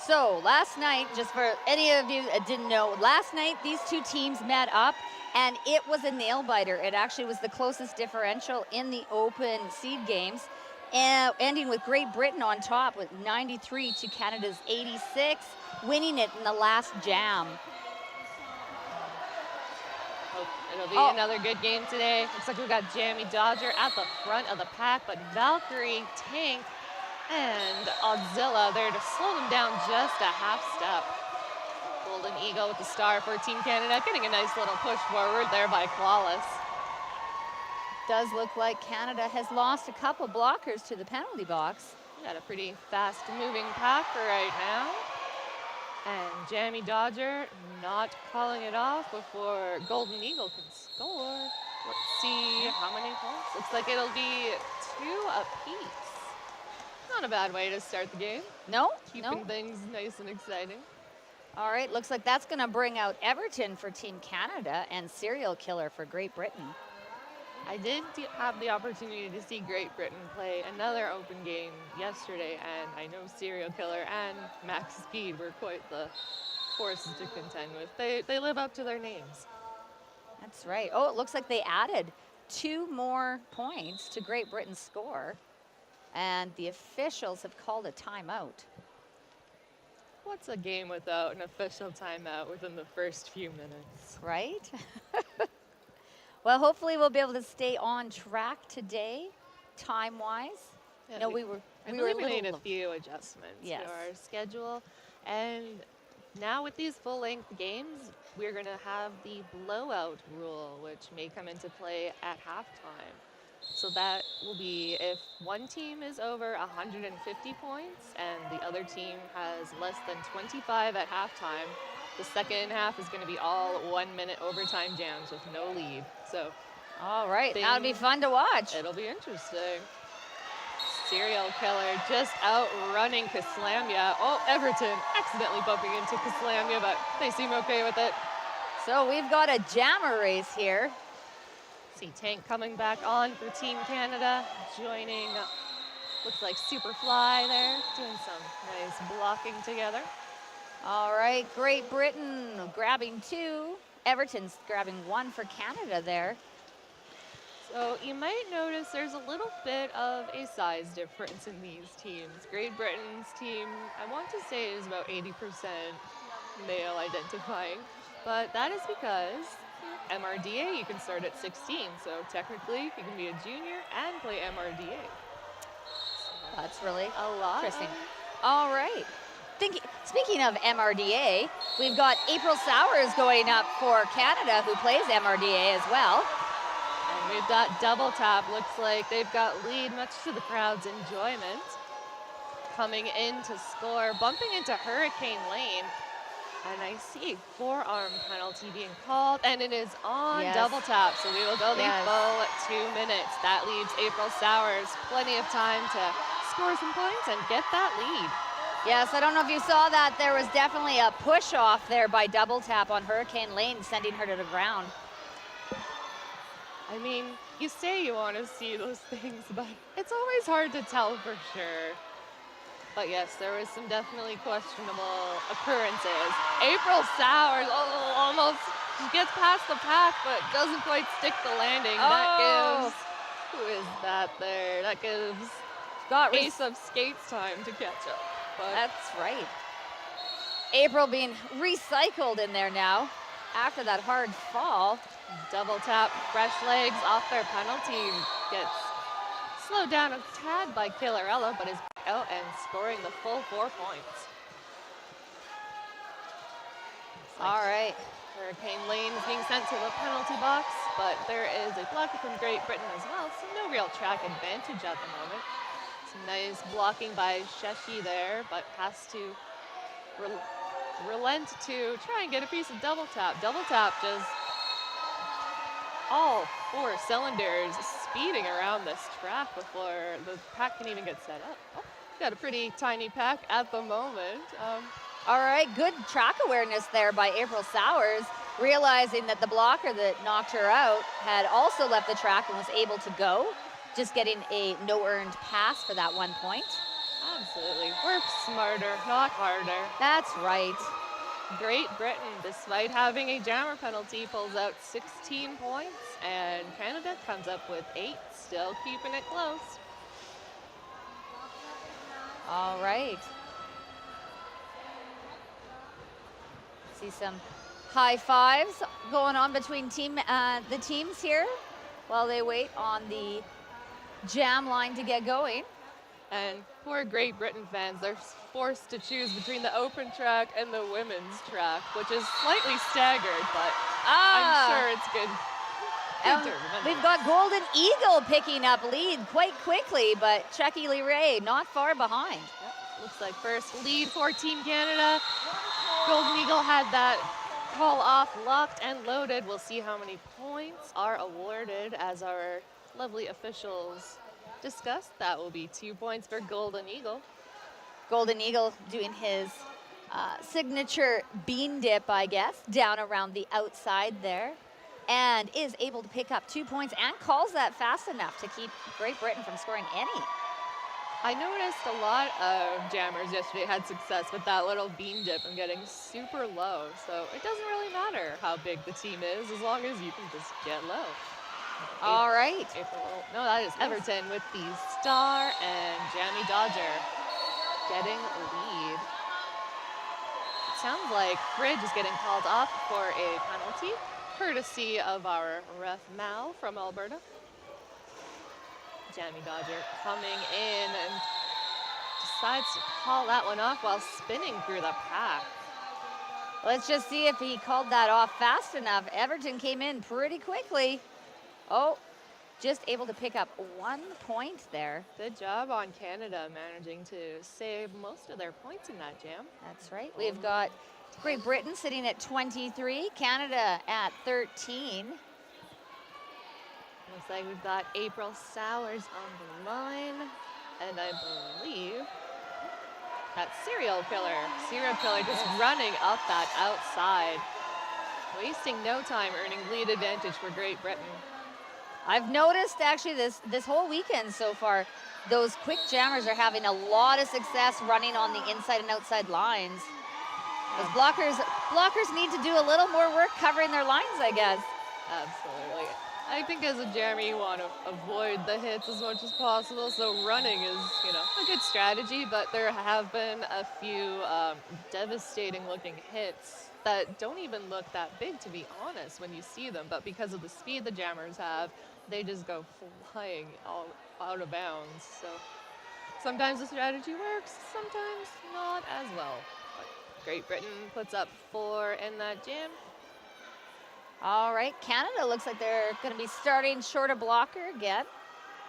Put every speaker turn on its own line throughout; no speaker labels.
So last night, just for any of you that didn't know, last night these two teams met up and it was a nail biter. It actually was the closest differential in the open seed games, ending with Great Britain on top with 93 to Canada's 86, winning it in the last jam.
It'll be another good game today. Looks like we've got Jamie Dodger at the front of the pack, but Valkyrie, Tank, and Auxilla there to slow them down just a half step. Golden Eagle with the star for Team Canada, getting a nice little push forward there by Clawless.
Does look like Canada has lost a couple blockers to the penalty box.
Got a pretty fast-moving pack right now. And Jamie Dodger not calling it off before Golden Eagle can score. Let's see how many points. Looks like it'll be 2 apiece. Not a bad way to start the game.
No,
Keeping things nice and exciting.
All right, looks like that's going to bring out Everton for Team Canada and Serial Killer for Great Britain.
I did have the opportunity to see Great Britain play another open game yesterday, and I know Serial Killer and Max Speed were quite the forces to contend with. They live up to their names.
That's right. Oh, it looks like they added 2 more points to Great Britain's score, and the officials have called a timeout.
What's a game without an official timeout within the first few minutes?
Right? Well, hopefully we'll be able to stay on track today, time-wise.
Yeah,
No, we
made a few adjustments to our schedule, and now with these full-length games, we're going to have the blowout rule, which may come into play at halftime. So that will be if one team is over 150 points and the other team has less than 25 at halftime, the second half is going to be all 1-minute overtime jams with no lead. So,
all right, that'll be fun to watch.
It'll be interesting. Serial Killer just outrunning Kaslamia. Oh, Everton accidentally bumping into Kaslamia, but they seem okay with it.
So we've got a jammer race here.
See Tank coming back on for Team Canada, joining, looks like Superfly there, doing some nice blocking together.
All right, Great Britain grabbing 2. Everton's grabbing 1 for Canada there.
So you might notice there's a little bit of a size difference in these teams. Great Britain's team, I want to say, is about 80% male identifying, but that is because MRDA, you can start at 16, so technically you can be a junior and play MRDA.
So that's really
a lot.
Interesting. All right. Speaking of MRDA, we've got April Sowers going up for Canada, who plays MRDA as well.
And we've got Double Tap. Looks like they've got lead, much to the crowd's enjoyment. Coming in to score, bumping into Hurricane Lane. And I see a forearm penalty being called, and it is on Double Tap. So we will go the full 2 minutes. That leaves April Sowers plenty of time to score some points and get that lead.
Yes, I don't know if you saw that. There was definitely a push off there by Double Tap on Hurricane Lane, sending her to the ground.
I mean, you say you want to see those things, but it's always hard to tell for sure. But yes, there was some definitely questionable occurrences. April Sowers, almost, she gets past the pack, but doesn't quite stick the landing. That gives, who is that there? That gives Ace of Skates time to catch up. But
that's right. April being recycled in there now after that hard fall.
Double Tap, fresh legs off their penalty, gets slowed down a tad by Killarella, but is out and scoring the full 4 points.
All right.
Hurricane Lane is being sent to the penalty box, but there is a blocker from Great Britain as well, so no real track advantage at the moment. Some nice blocking by Sheshi there, but has to relent to try and get a piece of Double Tap. Double Tap just all 4 cylinders speeding around this track before the pack can even get set up. Oh, got a pretty tiny pack at the moment.
All right, good track awareness there by April Sowers, realizing that the blocker that knocked her out had also left the track and was able to go, just getting a no earned pass for that 1 point.
Absolutely. Work smarter, not harder.
That's right.
Great Britain, despite having a jammer penalty, pulls out 16 points, and Canada comes up with 8, still keeping it close.
All right. See some high fives going on between the teams here while they wait on the jam line to get going.
And poor Great Britain fans, they're forced to choose between the open track and the women's track, which is slightly staggered, but I'm sure it's good.
We've got Golden Eagle picking up lead quite quickly, but Chucky Lee Ray not far behind.
Yep. Looks like first lead for Team Canada. Golden Eagle had that call off locked and loaded. We'll see how many points are awarded as our lovely officials discussed. That will be 2 points for Golden Eagle.
Golden Eagle doing his signature bean dip, I guess, down around the outside there, and is able to pick up 2 points and calls that fast enough to keep Great Britain from scoring any.
I noticed a lot of jammers yesterday had success with that little bean dip and getting super low, so it doesn't really matter how big the team is as long as you can just get low.
All right.
No, that is Everton with the star and Jamie Dodger getting a lead. It sounds like Fridge is getting called off for a penalty, courtesy of our ref Mal from Alberta. Jamie Dodger coming in and decides to call that one off while spinning through the pack.
Let's just see if he called that off fast enough. Everton came in pretty quickly. Oh, just able to pick up 1 point there.
Good job on Canada managing to save most of their points in that jam.
That's right. We've got Great Britain sitting at 23, Canada at 13.
Looks like we've got April Sowers on the line, and I believe that serial killer just running up that outside, wasting no time, earning lead advantage for Great Britain.
I've noticed actually this whole weekend so far, those quick jammers are having a lot of success running on the inside and outside lines. Those blockers need to do a little more work covering their lines, I guess.
Absolutely. I think as a jammer, you want to avoid the hits as much as possible, so running is, a good strategy, but there have been a few devastating looking hits that don't even look that big, to be honest, when you see them, but because of the speed the jammers have, they just go flying all out of bounds. So sometimes the strategy works, sometimes not as well. But Great Britain puts up 4 in that jam.
All right, Canada looks like they're going to be starting short of blocker again.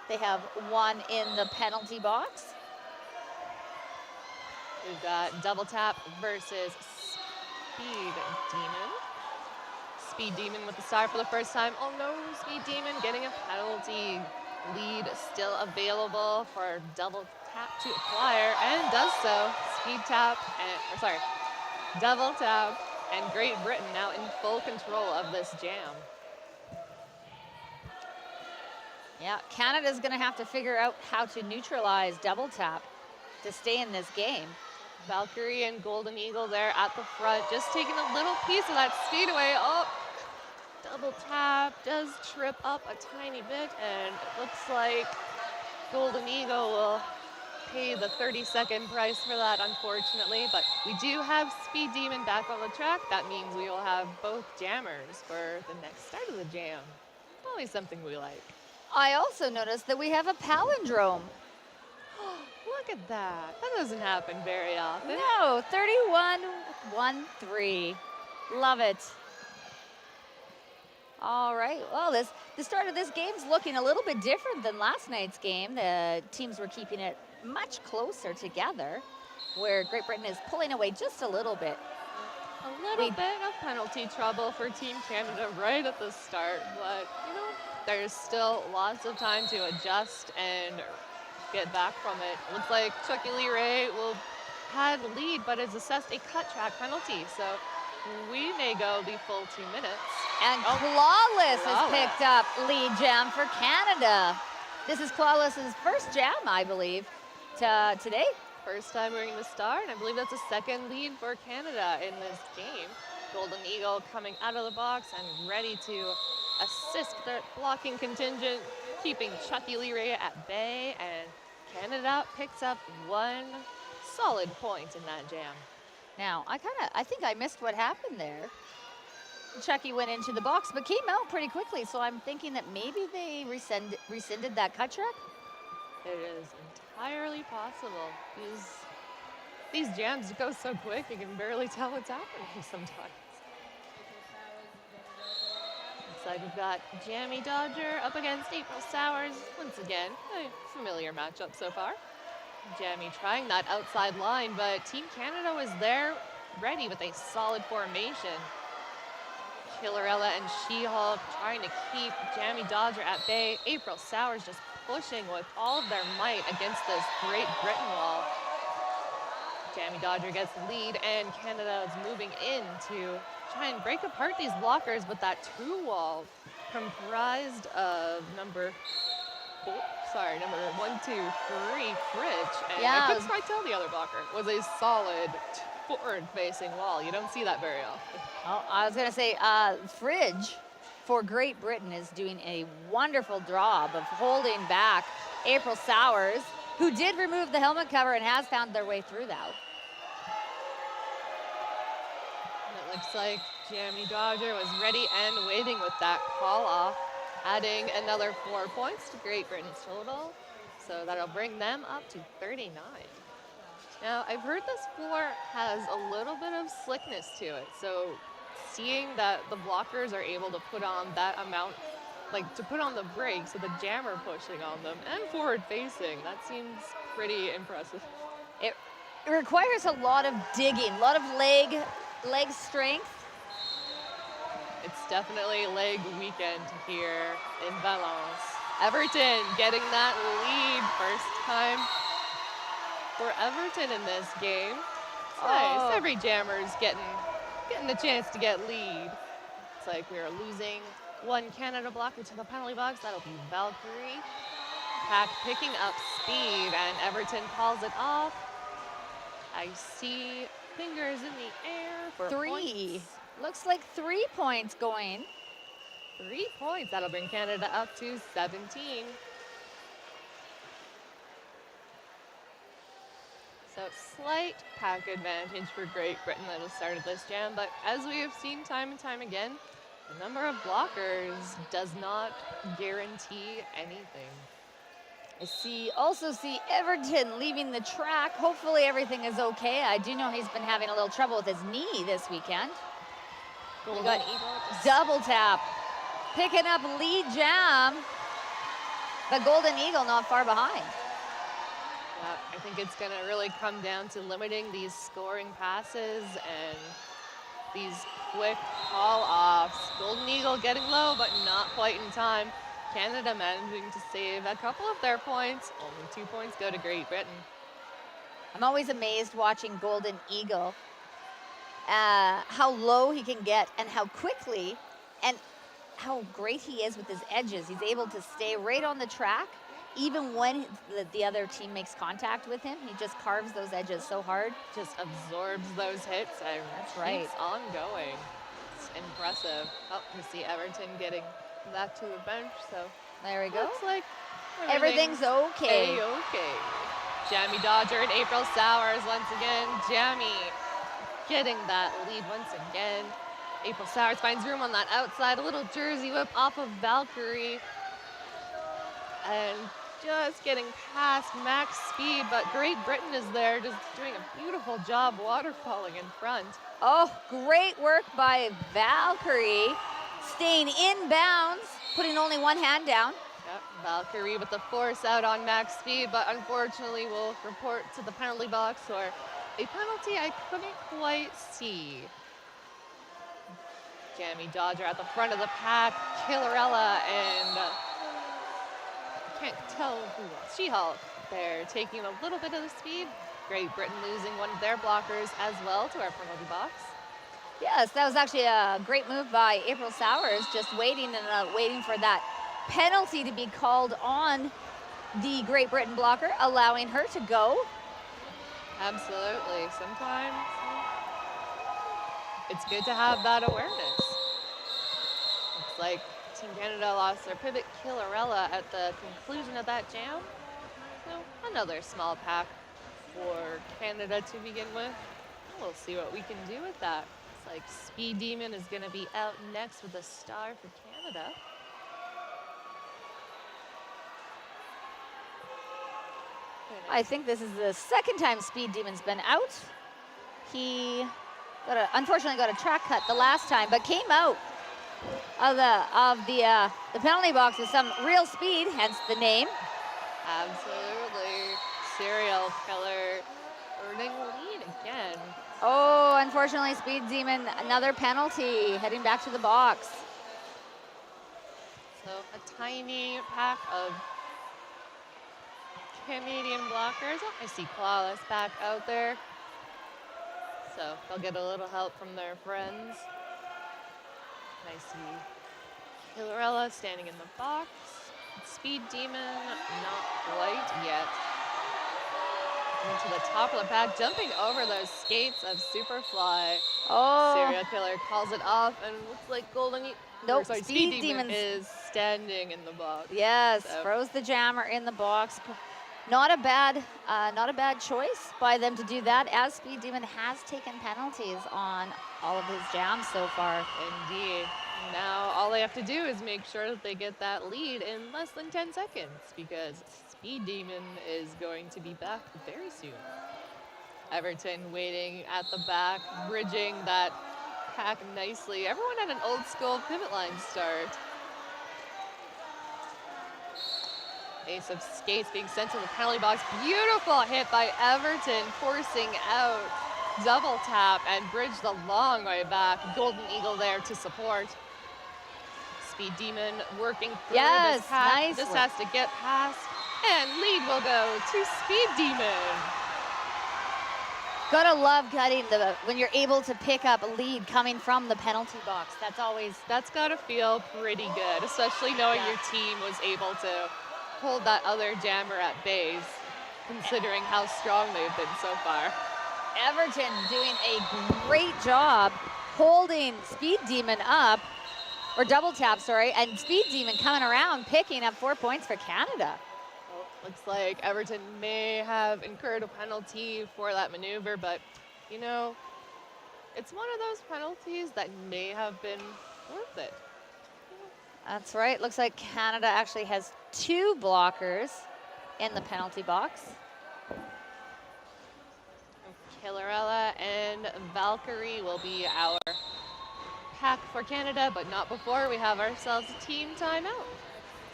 They have 1 in the penalty box.
We've got double tap versus Speed Demon. Speed Demon with the star for the first time. Oh no, Speed Demon getting a penalty. Lead still available for double tap to acquire, and does so. Double tap, and Great Britain now in full control of this jam.
Yeah, Canada's going to have to figure out how to neutralize double tap to stay in this game.
Valkyrie and Golden Eagle there at the front, just taking a little piece of that speed away. Oh, double tap does trip up a tiny bit, and it looks like Golden Eagle will pay the 30-second price for that, unfortunately. But we do have Speed Demon back on the track. That means we will have both jammers for the next start of the jam. Always something we like.
I also noticed that we have a palindrome.
Look at that. That doesn't happen very often.
No, 31-13. Love it. All right, well, the start of this game's looking a little bit different than last night's game. The teams were keeping it much closer together, where Great Britain is pulling away just a little bit.
A little bit of penalty trouble for Team Canada right at the start, but, there's still lots of time to adjust and get back from it. Looks like Chucky Lee Ray had the lead, but has assessed a cut track penalty, so we may go the full 2 minutes.
And Clawless has picked up lead jam for Canada. This is Clawless's first jam, I believe, today.
First time wearing the star, and I believe that's a second lead for Canada in this game. Golden Eagle coming out of the box and ready to assist their blocking contingent, keeping Chucky Leray at bay, and Canada picks up one solid point in that jam.
Now, I think I missed what happened there. Chucky went into the box, but came out pretty quickly, so I'm thinking that maybe they rescinded that cut track.
It is entirely possible. These jams go so quick, you can barely tell what's happening sometimes. Looks like we've got Jamie Dodger up against April Sowers. Once again, a familiar matchup so far. Jamie trying that outside line, but Team Canada was there ready with a solid formation. Killerella and She-Hulk trying to keep Jamie Dodger at bay. April Sowers just pushing with all of their might against this Great Britain wall. Jamie Dodger gets the lead, and Canada is moving in to try and break apart these blockers, but that two wall comprised of number 1, 2, 3, Fridge, and I couldn't quite tell the other blocker, was a solid forward-facing wall. You don't see that very often.
Oh, I was going to say, Fridge for Great Britain is doing a wonderful job of holding back April Sowers, who did remove the helmet cover and has found their way through that.
And it looks like Jamie Dodger was ready and waiting with that call off, adding another 4 points to Great Britain's total. So that'll bring them up to 39. Now, I've heard this floor has a little bit of slickness to it. So seeing that the blockers are able to put on that amount, like to put on the brakes with the jammer pushing on them and forward facing, that seems pretty impressive.
It requires a lot of digging, a lot of leg strength.
It's definitely leg weekend here in Valence. Everton getting that lead, first time for Everton in this game. It's nice. Every jammer's getting the chance to get lead. It's like we are losing one Canada blocker to the penalty box. That'll be Valkyrie. Pack picking up speed, and Everton calls it off. I see fingers in the air for
3.
points.
Looks like 3 points going.
3 points. That'll bring Canada up to 17. So slight pack advantage for Great Britain that has started this jam, but as we have seen time and time again, the number of blockers does not guarantee anything.
I also see Everton leaving the track. Hopefully everything is okay. I do know he's been having a little trouble with his knee this weekend.
Golden
got
Eagle.
double tap, picking up lead jam, but Golden Eagle not far behind.
Yeah, I think it's going to really come down to limiting these scoring passes and these quick call-offs. Golden Eagle getting low, but not quite in time. Canada managing to save a couple of their points. Only 2 points go to Great Britain.
I'm always amazed watching Golden Eagle, how low he can get and how quickly and how great he is with his edges. He's able to stay right on the track even when the other team makes contact with him. He just carves those edges so hard.
Just absorbs those hits and
That's right.
keeps on going. It's impressive. Oh, you see Everton getting back to the bench, so
There we go.
looks like
Everything's okay.
A-okay. Jamie Dodger and April Sowers once again. Jamie getting that lead once again. April Sowers finds room on that outside. A little jersey whip off of Valkyrie. And just getting past max speed, but Great Britain is there just doing a beautiful job waterfalling in front.
Oh, great work by Valkyrie. Staying in bounds, putting only one hand down.
Yep, Valkyrie with the force out on max speed, but unfortunately will report to the penalty box or a penalty I couldn't quite see. Jamie Dodger at the front of the pack, Killerella and can't tell who else. She-Hulk. They're taking a little bit of the speed. Great Britain losing one of their blockers as well to our penalty box.
Yes, that was actually a great move by April Sowers, just waiting for that penalty to be called on the Great Britain blocker, allowing her to go.
Absolutely. Sometimes it's good to have that awareness. Looks like Team Canada lost their pivot Killarella at the conclusion of that jam. So another small pack for Canada to begin with. We'll see what we can do with that. Looks like Speed Demon is going to be out next with a star for Canada.
I think this is the second time Speed Demon's been out. He unfortunately got a track cut the last time, but came out of the penalty box with some real speed, hence the name.
Absolutely. Serial killer earning lead again.
Oh, unfortunately, Speed Demon, another penalty, heading back to the box.
So a tiny pack of Canadian blockers. Oh, I see Clawless back out there. So they'll get a little help from their friends. I see Killarella standing in the box. Speed Demon, not quite yet. Into the top of the pack, jumping over those skates of Superfly.
Oh.
Serial Killer calls it off, and looks like
Nope,
Speed Demon is standing in the box.
Yes,
so.
Froze the jammer in the box. Not a bad choice by them to do that, as Speed Demon has taken penalties on all of his jams so far.
Indeed. Now all they have to do is make sure that they get that lead in less than 10 seconds, because Speed Demon is going to be back very soon. Everton waiting at the back, bridging that pack nicely. Everyone had an old school pivot line start. Ace of skates being sent to the penalty box. Beautiful hit by Everton, forcing out double tap and bridge the long way back. Golden Eagle there to support. Speed Demon working through this pack.
Nice
Just
work.
has to get past, and lead will go to Speed Demon.
Gotta love when you're able to pick up a lead coming from the penalty box.
That's gotta feel pretty good, especially knowing your team was able to hold that other jammer at bays, considering how strong they've been so far.
Everton doing a great job holding Speed Demon up, or double tap, sorry, and Speed Demon coming around, picking up 4 points for Canada.
Well, looks like Everton may have incurred a penalty for that maneuver, but, you know, it's one of those penalties that may have been worth it.
That's right. Looks like Canada actually has 2 blockers in the penalty box.
Killarella and Valkyrie will be our pack for Canada, but not before we have ourselves a team timeout.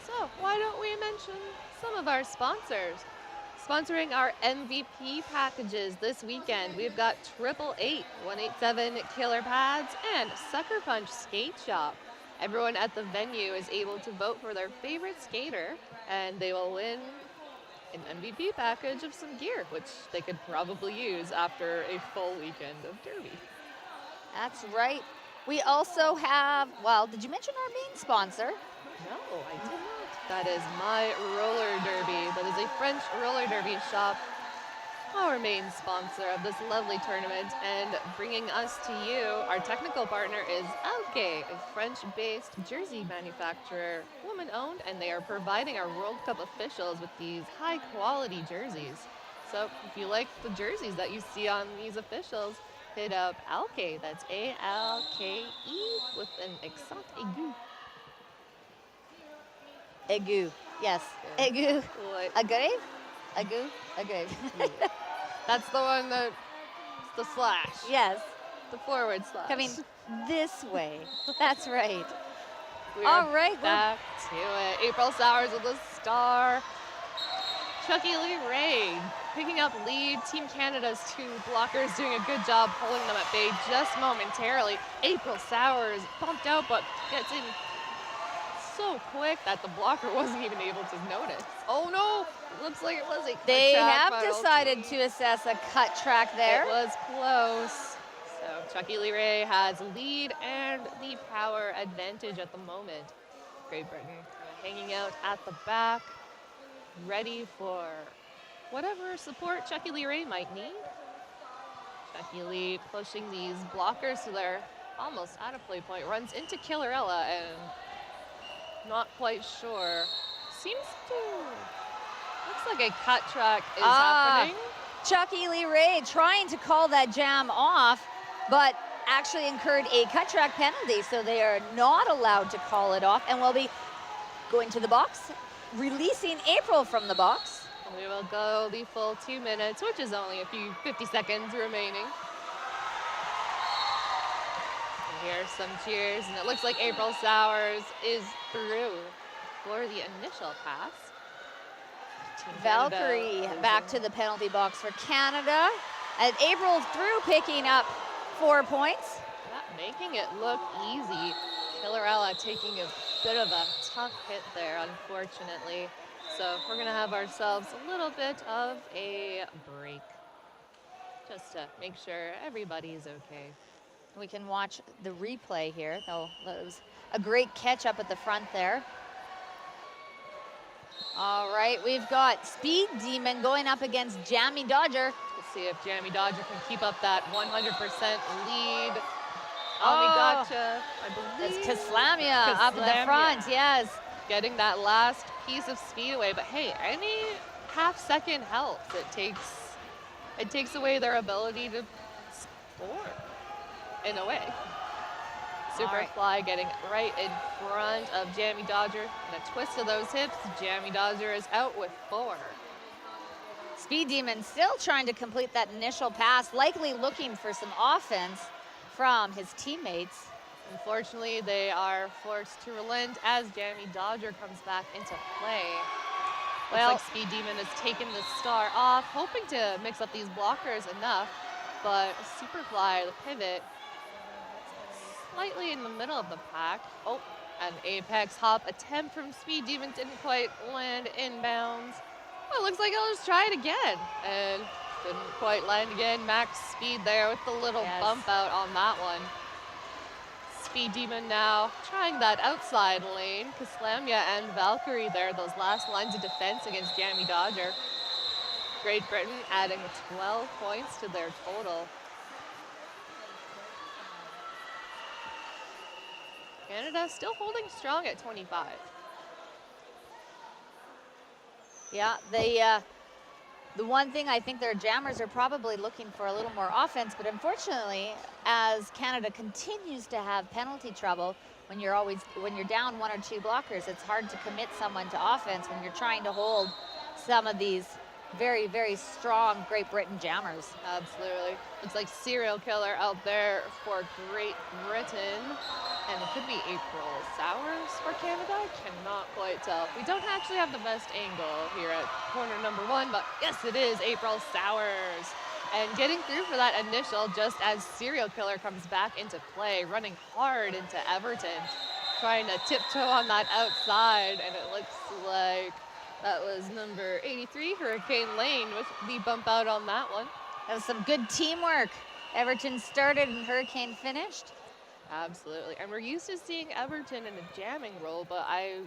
So why don't we mention some of our sponsors? Sponsoring our MVP packages this weekend, we've got 888 187 Killer Pads and Sucker Punch Skate Shop. Everyone at the venue is able to vote for their favorite skater, and they will win an MVP package of some gear, which they could probably use after a full weekend of derby.
That's right. We also have, well, did you mention our main sponsor?
No, I did not. That is My Roller Derby. That is a French roller derby shop, our main sponsor of this lovely tournament, and bringing us to you, our technical partner is Alke, a French-based jersey manufacturer, woman-owned, and they are providing our World Cup officials with these high-quality jerseys. So if you like the jerseys that you see on these officials, hit up Alke, that's A-L-K-E, with an accent aigu.
Aigu, yes. Aigu. Agave? Agave.
That's the one that's the slash.
Yes.
The forward slash.
Coming this way. That's right.
All right, back to it. April Sowers with a star. Chucky Lee Ray picking up lead. Team Canada's 2 blockers doing a good job holding them at bay just momentarily. April Sowers bumped out, but gets in so quick that the blocker wasn't even able to notice. Oh no, it looks like it was a cut
They
track
have decided to assess a cut track there.
It was close. So Chucky Lee Ray has lead and the power advantage at the moment. Great Britain hanging out at the back, ready for whatever support Chucky Lee Ray might need. Chucky Lee pushing these blockers to their almost out of play point. Runs into Killarella and not quite sure. Seems to, looks like a cut track is happening.
Chucky Lee Ray trying to call that jam off, but actually incurred a cut track penalty, so they are not allowed to call it off and will be going to the box, releasing April from the box.
We will go the full 2 minutes, which is only a few 50 seconds remaining. And here's some cheers, and it looks like April Sowers is through for the initial pass. Team
Valkyrie
Canada
back to the penalty box for Canada. And April through, picking up 4 points.
Not making it look easy. Killarella taking a bit of a tough hit there, unfortunately. So we're gonna have ourselves a little bit of a break, just to make sure everybody's okay.
We can watch the replay here, though. That was a great catch up at the front there. All right, we've got Speed Demon going up against Jammy Dodger.
Let's see if Jammy Dodger can keep up that 100% lead. Gotcha, I believe.
It's Kaslamia up in the front, yes.
Getting that last piece of speed away, but hey, any half-second helps. It takes away their ability to score in a way. Superfly getting right in front of Jammy Dodger. And a twist of those hips, Jammy Dodger is out with 4.
Speed Demon still trying to complete that initial pass, likely looking for some offense from his teammates.
Unfortunately, they are forced to relent as Jammy Dodger comes back into play. Well, looks like Speed Demon has taken the star off, hoping to mix up these blockers enough, but Superfly, the pivot, slightly in the middle of the pack. Oh, an apex hop attempt from Speed Demon didn't quite land inbounds. Well, it looks like he'll just try it again, and didn't quite land again. Max speed there with the little bump out on that one. Speed Demon now trying that outside lane. Kaslamia and Valkyrie there, those last lines of defense against Jammy Dodger. Great Britain adding 12 points to their total. Canada still holding strong at 25.
Yeah, the one thing I think their jammers are probably looking for a little more offense, but unfortunately, as Canada continues to have penalty trouble, when you're down 1 or 2 blockers, it's hard to commit someone to offense when you're trying to hold some of these very, very strong Great Britain jammers.
Absolutely. Looks like serial killer out there for Great Britain. And it could be April Sowers for Canada. I cannot quite tell. We don't actually have the best angle here at corner number 1, but yes, it is April Sowers. And getting through for that initial just as serial killer comes back into play, running hard into Everton, trying to tiptoe on that outside, and it looks like that was number 83, Hurricane Lane, with the bump out on that one.
That was some good teamwork. Everton started and Hurricane finished.
Absolutely, and we're used to seeing Everton in a jamming role, but I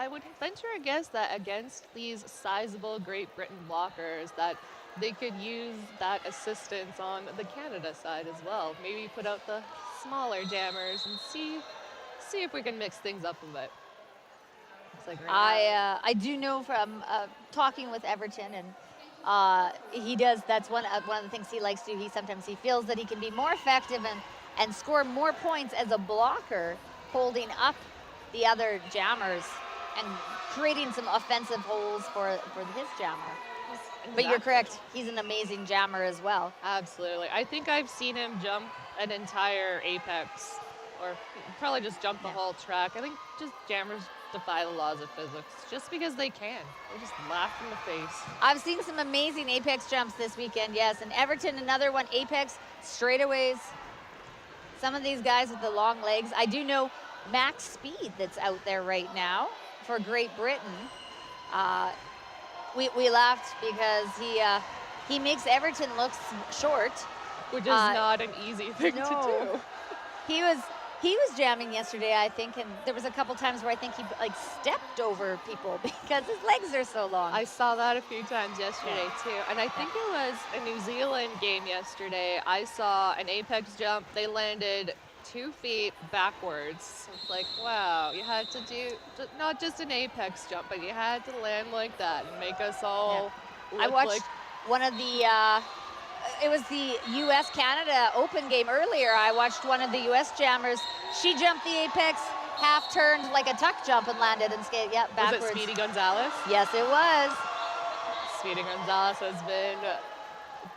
would venture a guess that against these sizable Great Britain blockers that they could use that assistance on the Canada side as well. Maybe put out the smaller jammers and see if we can mix things up a bit. Like right
I do know from talking with Everton, and he does. That's one of the things he likes to do. Sometimes he feels that he can be more effective and score more points as a blocker, holding up the other jammers and creating some offensive holes for his jammer. Exactly. But you're correct. He's an amazing jammer as well.
Absolutely. I think I've seen him jump an entire apex, or probably just jump the whole track. I think just jammers defy the laws of physics just because they can. They just laugh in the face.
I've seen some amazing apex jumps this weekend, yes. And Everton, another one, apex straightaways. Some of these guys with the long legs. I do know Max Speed that's out there right now for Great Britain. We laughed because he makes Everton look short.
Which is not an easy thing to do.
He was jamming yesterday, I think, and there was a couple times where I think he like stepped over people because his legs are so long.
I saw that a few times yesterday too. And I think it was a New Zealand game yesterday. I saw an apex jump. They landed 2 feet backwards. It's like, wow, you had to do not just an apex jump, but you had to land like that and make us all
I
look
watched
like
one of the it was the US-Canada Open game earlier. I watched one of the US jammers. She jumped the apex, half turned like a tuck jump and landed and skated, backwards.
Was it Speedy Gonzalez?
Yes, it was.
Speedy Gonzalez has been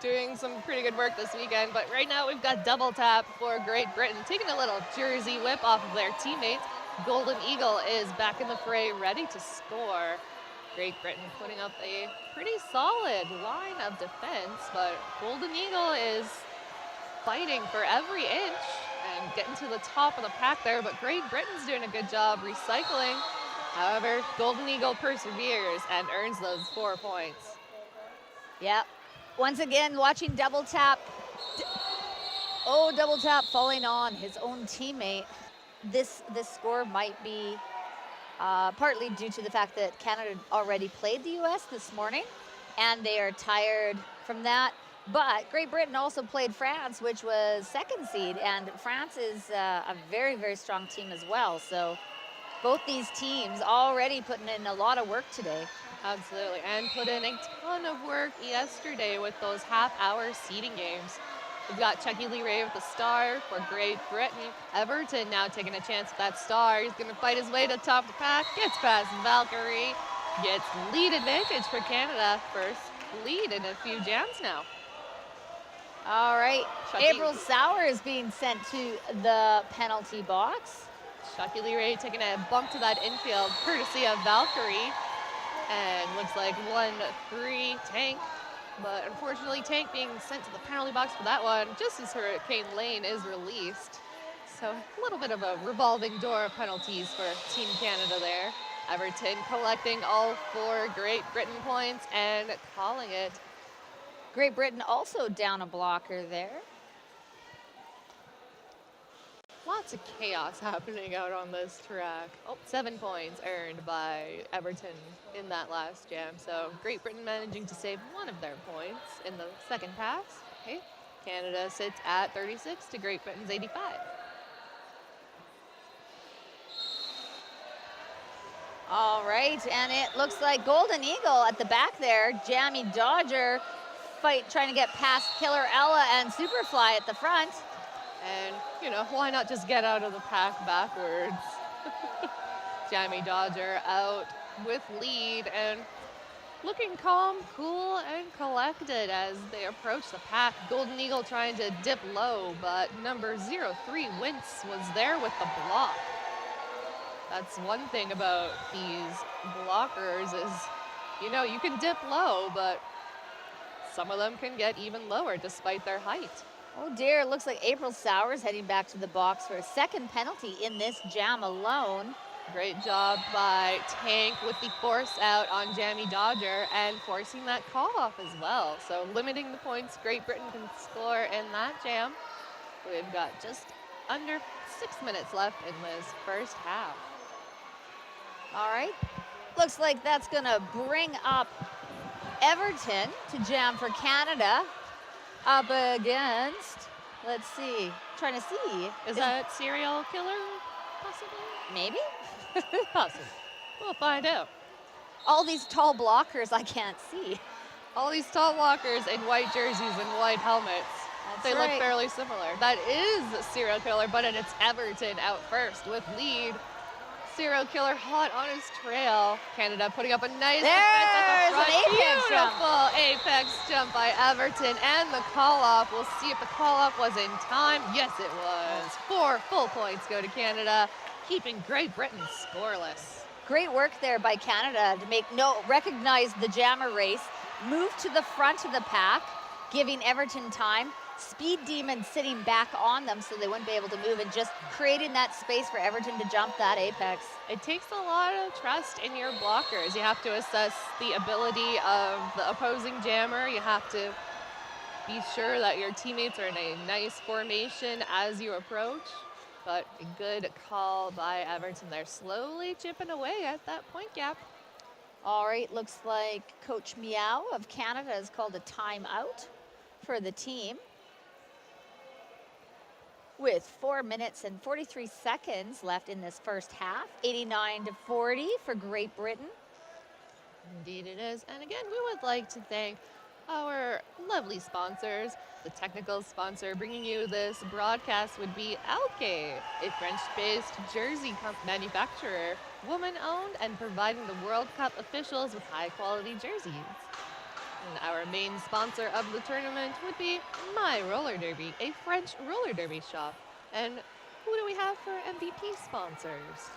doing some pretty good work this weekend, but right now we've got double tap for Great Britain, taking a little jersey whip off of their teammates. Golden Eagle is back in the fray, ready to score. Great Britain putting up a pretty solid line of defense, but Golden Eagle is fighting for every inch and getting to the top of the pack there, but Great Britain's doing a good job recycling. However, Golden Eagle perseveres and earns those 4 points.
Yeah. Once again, watching double tap. Double tap falling on his own teammate. This score might be partly due to the fact that Canada already played the US this morning, and they are tired from that. But Great Britain also played France, which was second seed, and France is a very, very strong team as well. So both these teams already putting in a lot of work today.
Absolutely, and put in a ton of work yesterday with those half-hour seeding games. We've got Chucky Lee Ray with the star for Great Britain. Everton now taking a chance with that star. He's going to fight his way to the top of the pack. Gets past Valkyrie. Gets lead advantage for Canada. First lead in a few jams now.
All right.
Chucky.
April Sauer is being sent to the penalty box.
Chucky Lee Ray taking a bump to that infield courtesy of Valkyrie. And looks like 1-3 Tank. But unfortunately, Tank being sent to the penalty box for that one, just as Hurricane Lane is released. So a little bit of a revolving door of penalties for Team Canada there. Everton collecting all 4 Great Britain points and calling it.
Great Britain also down a blocker there.
Lots of chaos happening out on this track. 7 points earned by Everton in that last jam. So Great Britain managing to save one of their points in the second pass. Okay, Canada sits at 36 to Great Britain's 85.
All right, and it looks like Golden Eagle at the back there. Jamie Dodger trying to get past Killer Ella and Superfly at the front.
And, why not just get out of the pack backwards? Jamie Dodger out with lead and looking calm, cool, and collected as they approach the pack. Golden Eagle trying to dip low, but number 03, Wince, was there with the block. That's one thing about these blockers is, you can dip low, but some of them can get even lower despite their height.
Oh dear, it looks like April Sauer's heading back to the box for a second penalty in this jam alone.
Great job by Tank with the force out on Jamie Dodger and forcing that call off as well. So limiting the points Great Britain can score in that jam. We've got just under 6 minutes left in this first half.
All right, looks like that's gonna bring up Everton to jam for Canada. Up against, let's see, trying to see.
Is that serial killer, possibly?
Maybe?
Possibly. We'll find out.
All these tall blockers I can't see.
All these tall blockers in white jerseys and white helmets. They look fairly similar. That is serial killer, but it's Everton out first with lead. Serial killer hot on his trail. Canada putting up a nice defense at the front.
An apex
Beautiful apex jump by Everton and the call-off. We'll see if the call-off was in time. Yes, it was. 4 full points go to Canada, keeping Great Britain scoreless.
Great work there by Canada to recognize the jammer race, move to the front of the pack, giving Everton time. Speed Demon sitting back on them so they wouldn't be able to move and just creating that space for Everton to jump that apex.
It takes a lot of trust in your blockers. You have to assess the ability of the opposing jammer. You have to be sure that your teammates are in a nice formation as you approach. But a good call by Everton. They're slowly chipping away at that point gap.
All right, looks like Coach Meow of Canada has called a timeout for the team. With 4 minutes and 43 seconds left in this first half, 89-40 for Great Britain.
Indeed it is. And again, we would like to thank our lovely sponsors. The technical sponsor bringing you this broadcast would be Alke, a French-based jersey manufacturer, woman-owned and providing the World Cup officials with high-quality jerseys. And our main sponsor of the tournament would be My Roller Derby, a French roller derby shop. And who do we have for MVP sponsors?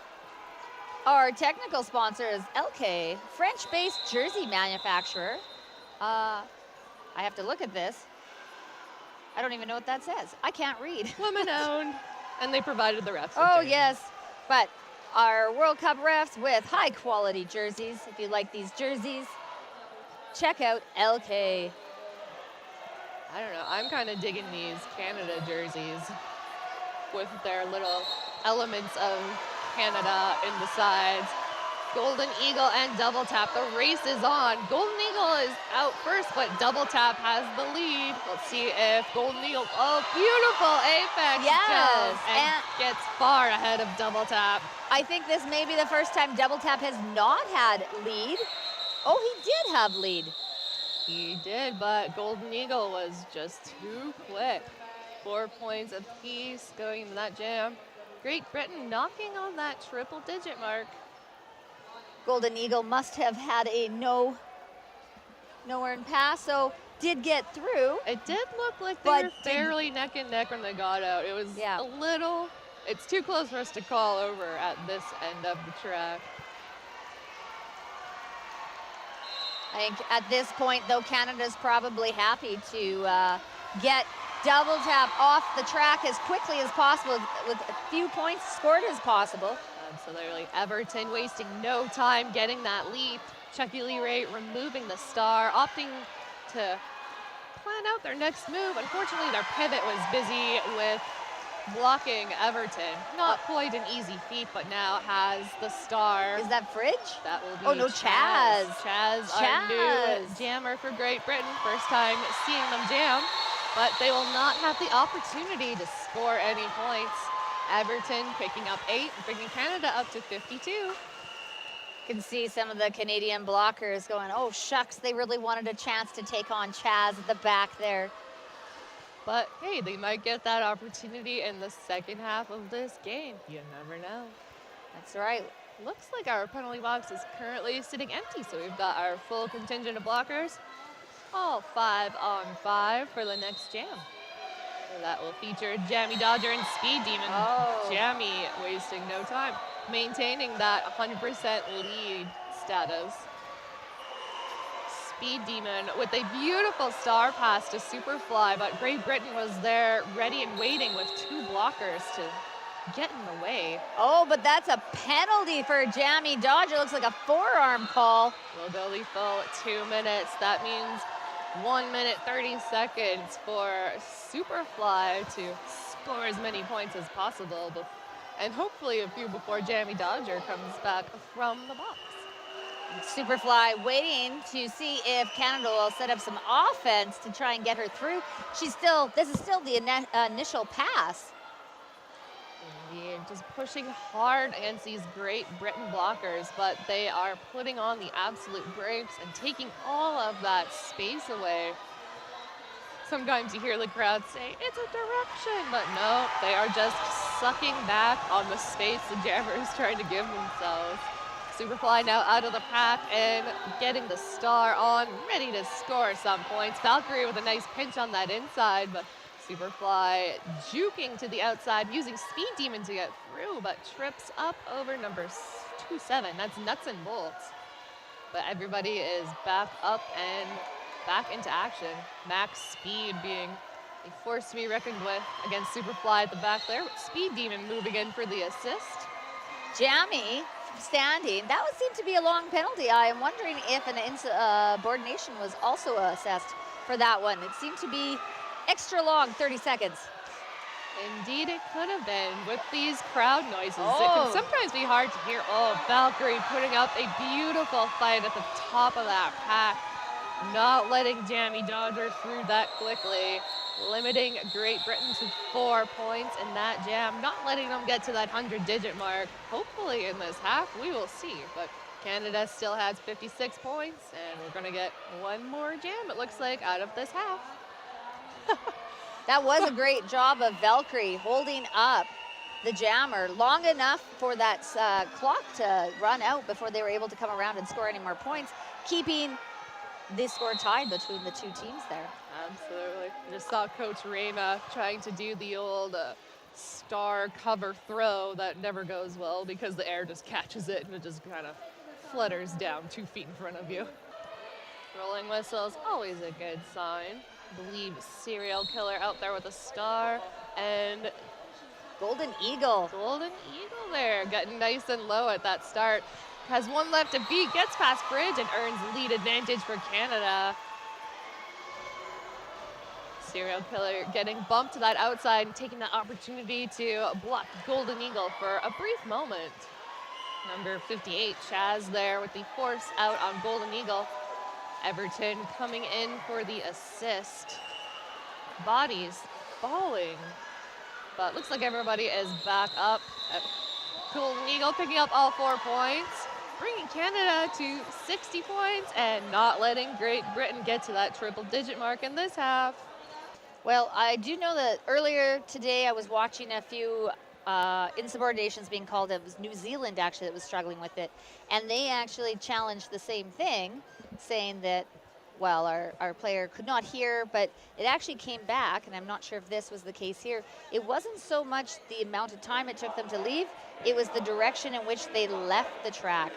Our technical sponsor is LK, French-based jersey manufacturer. I have to look at this. I don't even know what that says. I can't read.
Woman-owned, and they provided the refs.
Oh, yes. But our World Cup refs with high-quality jerseys. If you like these jerseys, check out LK.
I don't know. I'm kind of digging these Canada jerseys with their little elements of Canada in the sides. Golden Eagle and Double Tap. The race is on. Golden Eagle is out first, but Double Tap has the lead. Let's see if Golden Eagle, oh, beautiful apex jump, and gets far ahead of Double Tap.
I think this may be the first time Double Tap has not had lead. Oh, he did have lead.
He did, but Golden Eagle was just too quick. 4 points apiece going into that jam. Great Britain knocking on that triple-digit mark.
Golden Eagle must have had a no earned pass, so did get through.
It did look like they were fairly neck and neck when they got out. It was a little, it's too close for us to call over at this end of the track.
I think at this point, though, Canada's probably happy to get Double Tap off the track as quickly as possible with a few points scored as possible.
Absolutely. Everton wasting no time getting that lead. Chucky Lee Ray removing the star, opting to plan out their next move. Unfortunately, their pivot was busy with blocking Everton. Not quite an easy feat, but now has the star.
Is that Fridge?
That will be
Oh, no, Chaz.
Chaz, our new jammer for Great Britain. First time seeing them jam, but they will not have the opportunity to score any points. Everton picking up 8, bringing Canada up to 52. You
can see some of the Canadian blockers going, oh, shucks, they really wanted a chance to take on Chaz at the back there.
But, hey, they might get that opportunity in the second half of this game. You never know.
That's right.
Looks like our penalty box is currently sitting empty, so we've got our full contingent of blockers. All 5 on 5 for the next jam. So that will feature Jammy Dodger and Speed Demon.
Oh.
Jammy wasting no time, maintaining that 100% lead status. Speed Demon with a beautiful star pass to Superfly, but Great Britain was there ready and waiting with 2 blockers to get in the way.
Oh, but that's a penalty for Jammy Dodger. Looks like a forearm call.
We'll go lethal 2 minutes. That means 1 minute 30 seconds for Superfly to score as many points as possible, and hopefully a few before Jammy Dodger comes back from the box.
Superfly waiting to see if Canada will set up some offense to try and get her through. This is still the initial pass.
Indeed, just pushing hard against these Great Britain blockers, but they are putting on the absolute brakes and taking all of that space away. Sometimes you hear the crowd say, it's a direction, but no, they are just sucking back on the space the jammer is trying to give themselves. Superfly now out of the pack and getting the star on, ready to score some points. Valkyrie with a nice pinch on that inside, but Superfly juking to the outside, using Speed Demon to get through, but trips up over number 27. That's nuts and bolts. But everybody is back up and back into action. Max Speed being a force to be reckoned with against Superfly at the back there. Speed Demon moving in for the assist.
Jammy standing. That would seem to be a long penalty. I am wondering if an insubordination was also assessed for that one. It seemed to be extra long, 30 seconds.
Indeed, it could have been with these crowd noises. It
Oh.
can sometimes be hard to hear. Oh, Valkyrie putting up a beautiful fight at the top of that pack, not letting Jamie Dodger through that quickly, limiting Great Britain to 4 points in that jam, not letting them get to that 100-digit mark. Hopefully in this half, we will see. But Canada still has 56 points, and we're going to get one more jam, it looks like, out of this half.
That was a great job of Valkyrie holding up the jammer long enough for that clock to run out before they were able to come around and score any more points, keeping the score tied between the two teams there.
Absolutely. Just saw Coach Reyna trying to do the old star cover throw that never goes well because the air just catches it and it just kind of flutters down 2 feet in front of you. Rolling whistles, always a good sign. I believe Serial Killer out there with a star, and
Golden Eagle.
Golden Eagle there, getting nice and low at that start. Has one left to beat, gets past Bridge, and earns lead advantage for Canada. Serial Killer getting bumped to that outside and taking the opportunity to block Golden Eagle for a brief moment. Number 58, Chaz there with the force out on Golden Eagle. Everton coming in for the assist. Bodies falling, but looks like everybody is back up. Golden Eagle picking up all 4 points, bringing Canada to 60 points and not letting Great Britain get to that triple-digit mark in this half.
Well, I do know that earlier today I was watching a few insubordinations being called. It was New Zealand actually that was struggling with it, and they actually challenged the same thing, saying that, well, our player could not hear, but it actually came back, and I'm not sure if this was the case here. It wasn't so much the amount of time it took them to leave, it was the direction in which they left the track.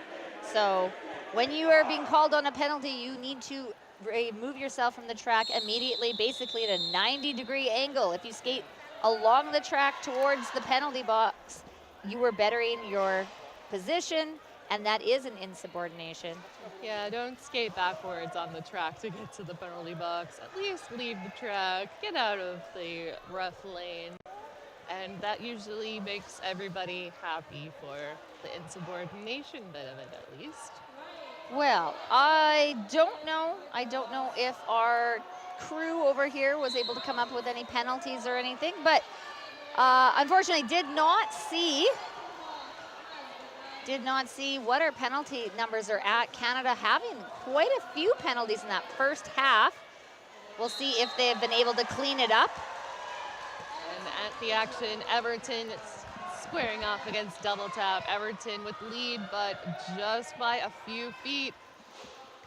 So when you are being called on a penalty, you need to remove yourself from the track immediately, basically at a 90-degree angle. If you skate along the track towards the penalty box, you are bettering your position, and that is an insubordination.
Yeah, don't skate backwards on the track to get to the penalty box. At least leave the track, get out of the rough lane, and that usually makes everybody happy for the insubordination bit of it, at least.
Well, I don't know if our crew over here was able to come up with any penalties or anything, but unfortunately did not see what our penalty numbers are at. Canada having quite a few penalties in that first half. We'll see if they've been able to clean it up.
And at the action, Everton squaring off against double tap. Everton with lead, but just by a few feet.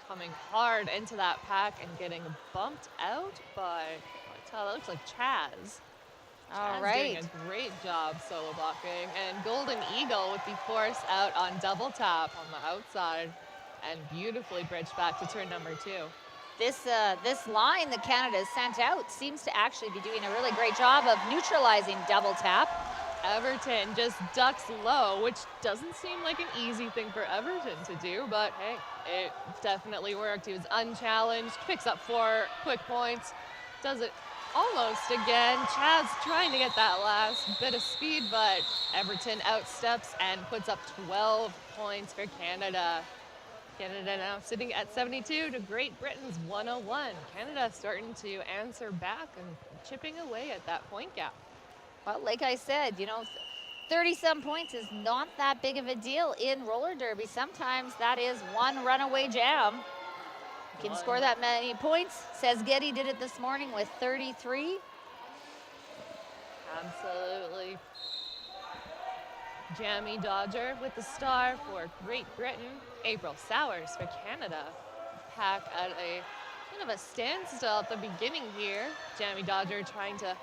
Coming hard into that pack and getting bumped out by, that looks like Chaz.
All
Chaz
right.
doing a great job solo blocking. And Golden Eagle with the force out on double tap on the outside and beautifully bridged back to turn number 2.
This line that Canada has sent out seems to actually be doing a really great job of neutralizing double tap.
Everton just ducks low, which doesn't seem like an easy thing for Everton to do, but hey, it definitely worked. He was unchallenged, picks up 4 quick points, does it almost again. Chaz trying to get that last bit of speed, but Everton outsteps and puts up 12 points for Canada. Canada now sitting at 72 to Great Britain's 101. Canada starting to answer back and chipping away at that point gap.
Well, like I said, 30-some points is not that big of a deal in roller derby. Sometimes that is one runaway jam. You can score that many points. Says Getty did it this morning with 33.
Absolutely. Jamie Dodger with the star for Great Britain. April Sowers for Canada. Pack at a kind of a standstill at the beginning here. Jamie Dodger trying to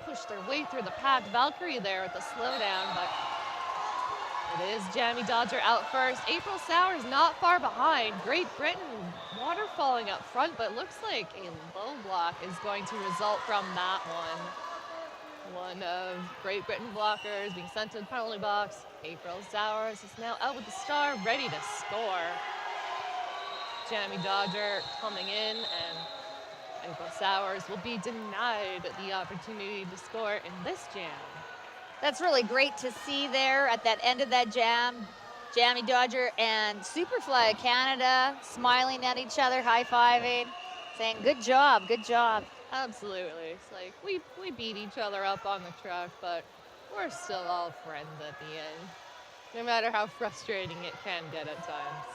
push their way through the pack. Valkyrie there with the slowdown, but it is Jamie Dodger out first. April Sowers not far behind. Great Britain waterfalling up front, but looks like a low block is going to result from that one. One of Great Britain blockers being sent to the penalty box. April Sowers is now out with the star, ready to score. Jamie Dodger coming in, and April Sowers will be denied the opportunity to score in this jam.
That's really great to see there at that end of that jam. Jamie Dodger and Superfly Canada smiling at each other, high-fiving, saying, good job, good job.
Absolutely. It's like we beat each other up on the truck, but we're still all friends at the end, no matter how frustrating it can get at times.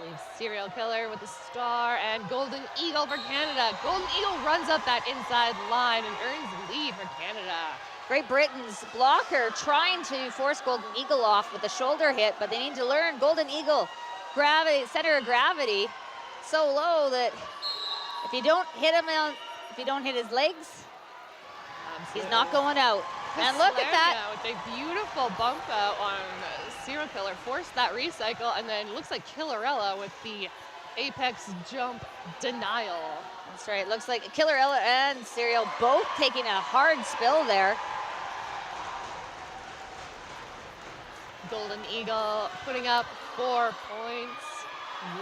Leaves Serial Killer with a star and Golden Eagle for Canada. Golden Eagle runs up that inside line and earns the lead for Canada.
Great Britain's blocker trying to force Golden Eagle off with a shoulder hit, but they need to learn Golden Eagle gravity, center of gravity, so low that if you don't hit him if you don't hit his legs, he's not going out. And look at that.
With a beautiful bump out on Serial Killer, forced that recycle, and then looks like Killerella with the apex jump denial.
That's right. Looks like Killerella and Serial both taking a hard spill there.
Golden Eagle putting up 4 points,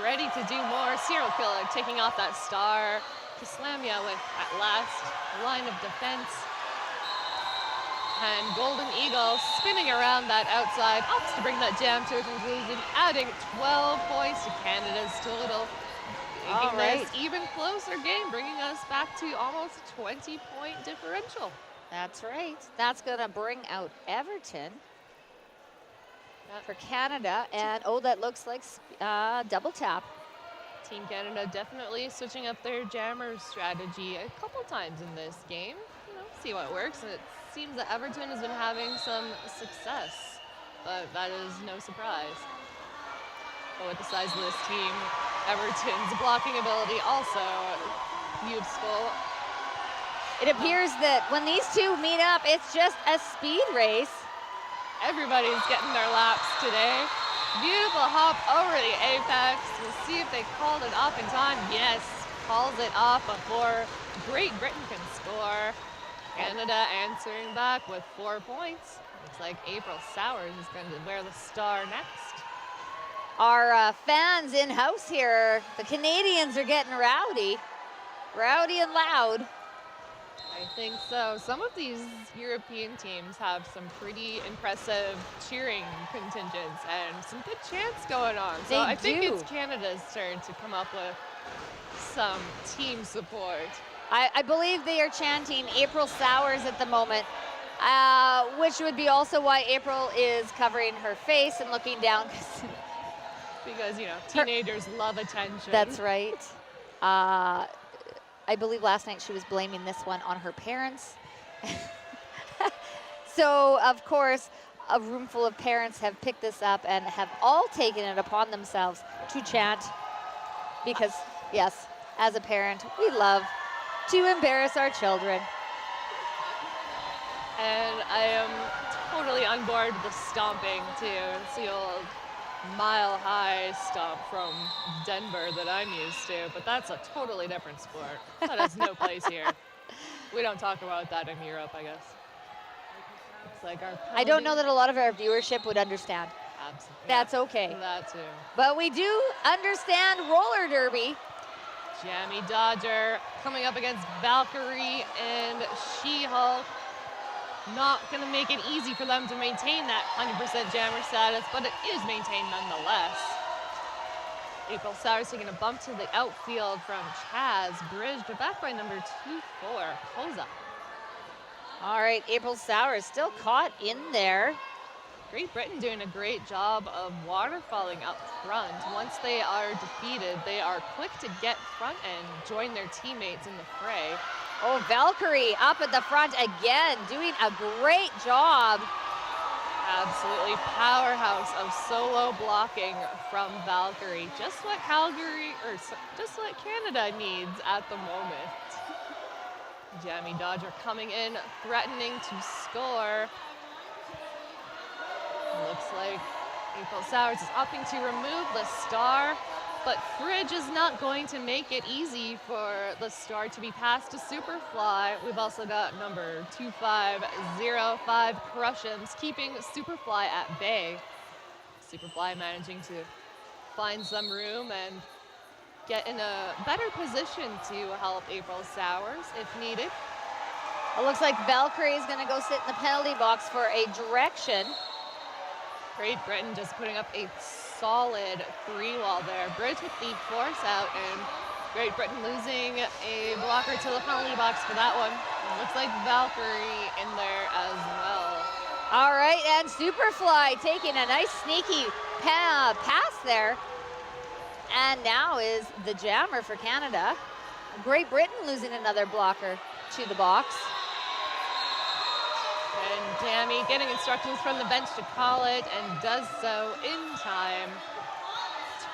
ready to do more. Serial Killer taking off that star. Kislamia with at last line of defense. And Golden Eagle spinning around that outside, opts to bring that jam to a conclusion, adding 12 points to Canada's total. Making this even closer game, bringing us back to almost a 20-point differential.
That's right. That's going to bring out Everton for Canada. And, oh, that looks like double tap.
Team Canada definitely switching up their jammer strategy a couple times in this game. You know, see what works. And it seems that Everton has been having some success, but that is no surprise. But with the size of this team, Everton's blocking ability also useful.
It appears that when these two meet up, it's just a speed race.
Everybody's getting their laps today. Beautiful hop over the apex. We'll see if they called it off in time. Yes, calls it off before Great Britain can score. Canada answering back with 4 points. Looks like April Sowers is going to wear the star next.
Our fans in-house here, the Canadians are getting rowdy. Rowdy and loud.
I think so. Some of these European teams have some pretty impressive cheering contingents and some good chants going on. So I think it's Canada's turn to come up with some team support.
I believe they are chanting April Sowers at the moment, which would be also why April is covering her face and looking down.
Because, you know, teenagers love attention.
That's right. I believe last night she was blaming this one on her parents. So, of course, a room full of parents have picked this up and have all taken it upon themselves to chant. Because, yes, as a parent, we love to embarrass our children.
And I am totally on board with the stomping, too. It's the old mile-high stomp from Denver that I'm used to, but that's a totally different sport. That has no place here. We don't talk about that in Europe, I guess. It's like our
I don't know that a lot of our viewership would understand.
Absolutely.
That's okay.
That too.
But we do understand roller derby.
Jamie Dodger coming up against Valkyrie and She-Hulk. Not going to make it easy for them to maintain that 100% jammer status, but it is maintained nonetheless. April Sowers taking a bump to the outfield from Chaz, bridged back by number 2-4, Koza.
All right, April Sowers still caught in there.
Great Britain doing a great job of waterfalling up front. Once they are defeated, they are quick to get front and join their teammates in the fray.
Oh, Valkyrie up at the front again, doing a great job.
Absolutely powerhouse of solo blocking from Valkyrie. Just what just what Canada needs at the moment. Jamie Dodger coming in, threatening to score. Looks like April Sowers is opting to remove the star, but Fridge is not going to make it easy for the star to be passed to Superfly. We've also got number 2505 Prussians keeping Superfly at bay. Superfly managing to find some room and get in a better position to help April Sowers if needed.
It looks like Valkyrie is going to go sit in the penalty box for a direction.
Great Britain just putting up a solid 3-wall there. Bridge with the force out, and Great Britain losing a blocker to the penalty box for that one. It looks like Valkyrie in there as well.
All right, and Superfly taking a nice sneaky pass there. And now is the jammer for Canada. Great Britain losing another blocker to the box.
And Dammy getting instructions from the bench to call it, and does so in time.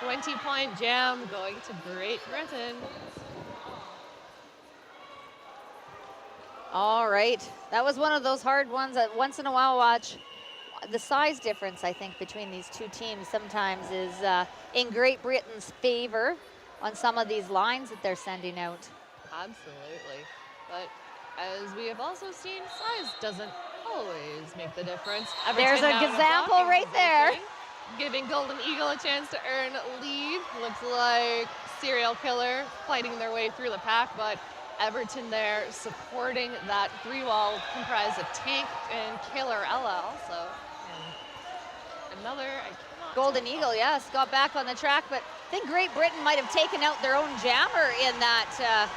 20-point jam going to Great Britain.
All right, that was one of those hard ones that once in a while watch. The size difference, I think, between these two teams sometimes is in Great Britain's favor on some of these lines that they're sending out.
Absolutely. But as we have also seen, size doesn't always make the difference.
There's an example right there.
Giving Golden Eagle a chance to earn lead. Looks like Serial Killer fighting their way through the pack, but Everton there supporting that 3-wall comprised of Tank and Killer Ella also. And another,
Golden Eagle, yes, got back on the track, but I think Great Britain might have taken out their own jammer in that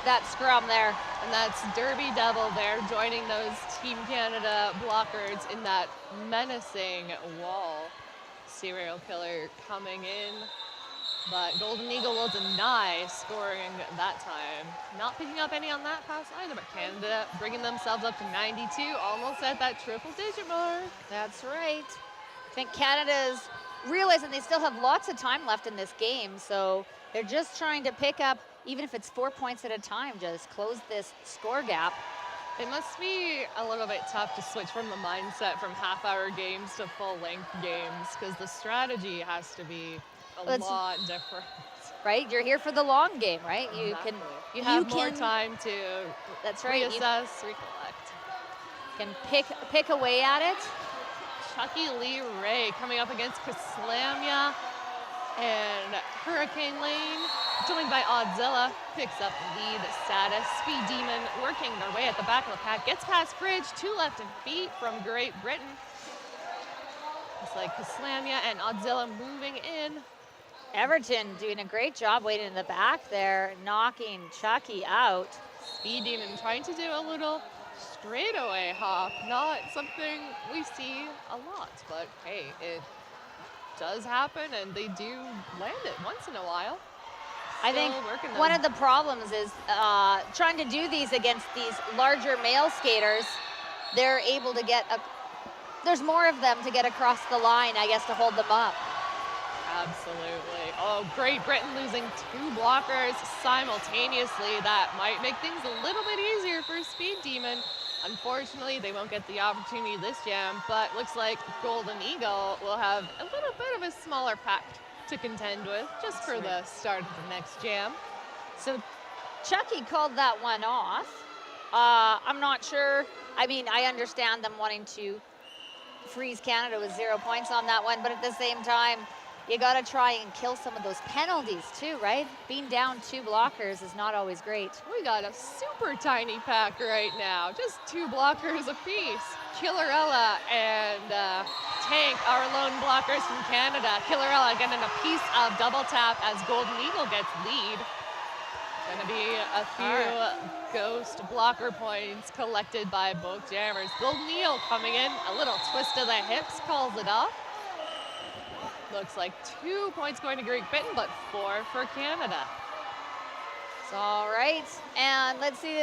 that scrum there.
And that's Derby Devil there joining those Team Canada blockers in that menacing wall. Serial Killer coming in, but Golden Eagle will deny scoring that time. Not picking up any on that pass either, but Canada bringing themselves up to 92, almost at that triple-digit mark.
That's right. I think Canada's realizing they still have lots of time left in this game, so they're just trying to pick up, even if it's 4 points at a time, just close this score gap.
It must be a little bit tough to switch from the mindset from half-hour games to full-length games, because the strategy has to be a lot different.
Right, you're here for the long game, right?
Exactly. You have more time to
that's right,
reassess, recollect.
Can pick away at it.
Chucky Lee Ray coming up against Kaslamia, and Hurricane Lane, joined by Oddzilla, picks up lead status. Speed Demon working their way at the back of the pack, gets past Bridge, 2 left in feet from Great Britain. It's like Kaslamia and Oddzilla moving in.
Everton doing a great job waiting in the back there, knocking Chucky out.
Speed Demon trying to do a little straightaway hop, not something we see a lot, but hey, it does happen and they do land it once in a while.
I think one of the problems is trying to do these against these larger male skaters. They're able to get there's more of them to get across the line, I guess, to hold them up.
Absolutely. Oh, Great Britain losing 2 blockers simultaneously. That might make things a little bit easier for Speed Demon. Unfortunately, they won't get the opportunity this jam, but looks like Golden Eagle will have a little bit of a smaller pack to contend with just for the start of the next jam.
So Chucky called that one off. I'm not sure. I mean, I understand them wanting to freeze Canada with 0 points on that one, but at the same time, you got to try and kill some of those penalties too, right? Being down 2 blockers is not always great.
We got a super tiny pack right now, just 2 blockers apiece. Killerella and Tank are lone blockers from Canada. Killerella getting a piece of double tap as Golden Eagle gets lead. Gonna be a few ghost blocker points collected by both jammers. Golden Eagle coming in, a little twist of the hips, calls it off. Looks like 2 points going to Great Britain, but 4 for Canada.
It's all right. And let's see,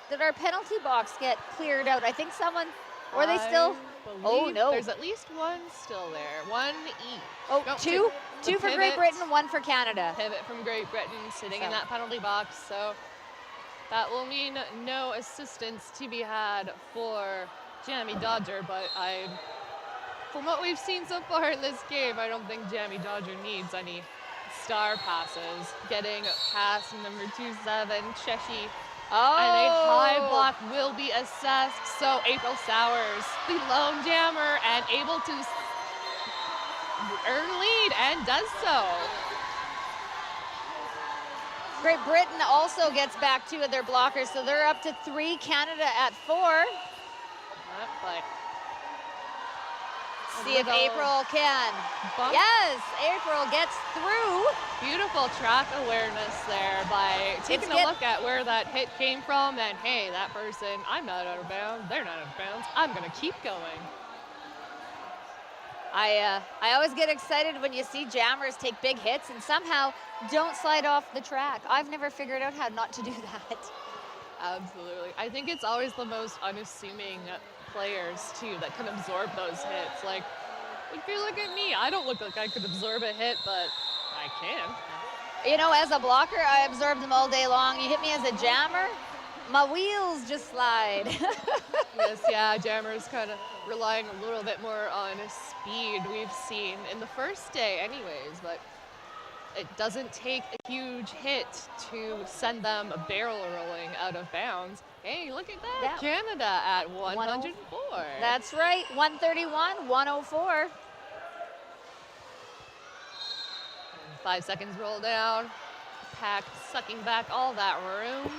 did our penalty box get cleared out? I think someone, or they still? Oh, no.
There's at least one still there. 1 each.
Oh, no, two for Great Britain, 1 for Canada.
Pivot from Great Britain sitting in that penalty box. So that will mean no assistance to be had for Jamie Dodger, but from what we've seen so far in this game, I don't think Jamie Dodger needs any star passes. Getting past number 27, Cheshi.
Oh.
And a high block will be assessed. So April Sowers, the lone jammer, and able to earn lead, and does so.
Great Britain also gets back 2 of their blockers, so they're up to 3, Canada at 4.
But
See if April can.
Bump.
Yes, April gets through.
Beautiful track awareness there by taking a look at where that hit came from, and hey, that person, I'm not out of bounds, they're not out of bounds, I'm gonna keep going.
I always get excited when you see jammers take big hits and somehow don't slide off the track. I've never figured out how not to do that.
Absolutely. I think it's always the most unassuming players too that can absorb those hits. Like, if you look at me, I don't look like I could absorb a hit, but I can.
You know, as a blocker, I absorb them all day long. You hit me as a jammer, my wheels just slide.
Yes, yeah, jammers kind of relying a little bit more on speed, we've seen in the first day anyways, but it doesn't take a huge hit to send them barrel rolling out of bounds. Hey, look at that. Canada at 104.
That's right, 131, 104.
5 seconds roll down. Pack sucking back all that room.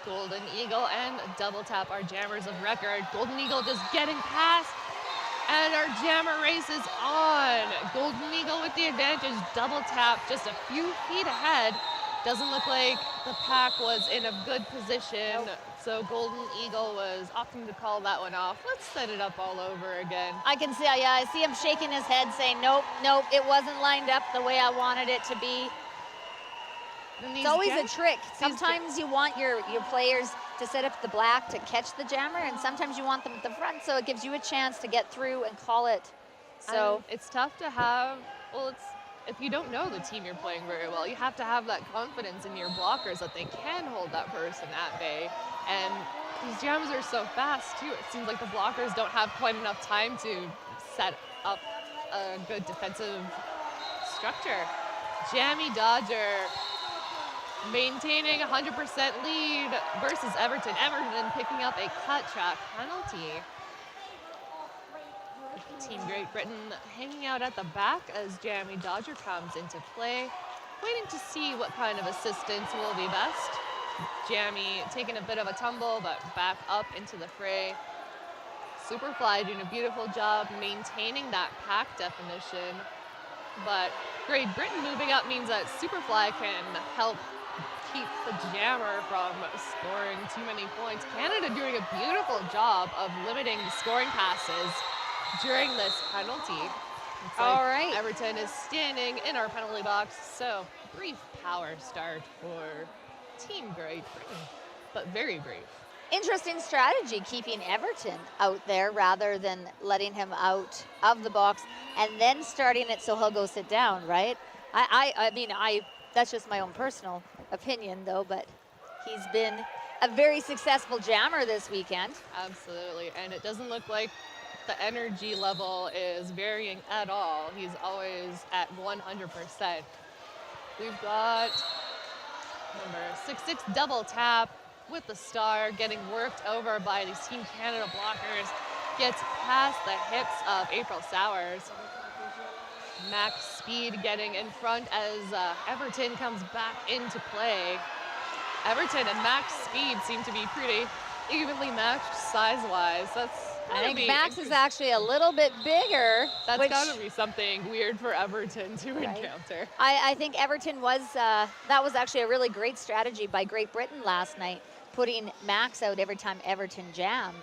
Golden Eagle and double tap our jammers of record. Golden Eagle just getting past, and our jammer race is on. Golden Eagle with the advantage, double tap just a few feet ahead. Doesn't look like the pack was in a good position, so Golden Eagle was opting to call that one off. Let's set it up all over again.
I can see, yeah, I see him shaking his head saying, nope, nope, it wasn't lined up the way I wanted it to be. It's always a trick. Sometimes you want your players to set up the black to catch the jammer, and sometimes you want them at the front, so it gives you a chance to get through and call it. So
and it's tough to have, well, if you don't know the team you're playing very well, you have to have that confidence in your blockers that they can hold that person at bay. And these jams are so fast too. It seems like the blockers don't have quite enough time to set up a good defensive structure. Jammy Dodger maintaining 100% lead versus Everton. Everton picking up a cut track penalty. Team Great Britain hanging out at the back as Jammy Dodger comes into play, waiting to see what kind of assistance will be best. Jammy taking a bit of a tumble, but back up into the fray. Superfly doing a beautiful job maintaining that pack definition, but Great Britain moving up means that Superfly can help keep the jammer from scoring too many points. Canada doing a beautiful job of limiting the scoring passes during this penalty.
All right.
Everton is standing in our penalty box, so brief power start for Team Great Britain, but very brief.
Interesting strategy, keeping Everton out there rather than letting him out of the box and then starting it so he'll go sit down, right? I mean, that's just my own personal opinion, though, but he's been a very successful jammer this weekend.
Absolutely, and it doesn't look like the energy level is varying at all. He's always at 100%. We've got number 6-6 double tap with the star getting worked over by these Team Canada blockers. Gets past the hips of April Sowers. Max Speed getting in front as Everton comes back into play. Everton and Max Speed seem to be pretty evenly matched size-wise.
I think Max is actually a little bit bigger.
That's got to be something weird for Everton to encounter.
I think Everton was, that was actually a really great strategy by Great Britain last night, putting Max out every time Everton jammed.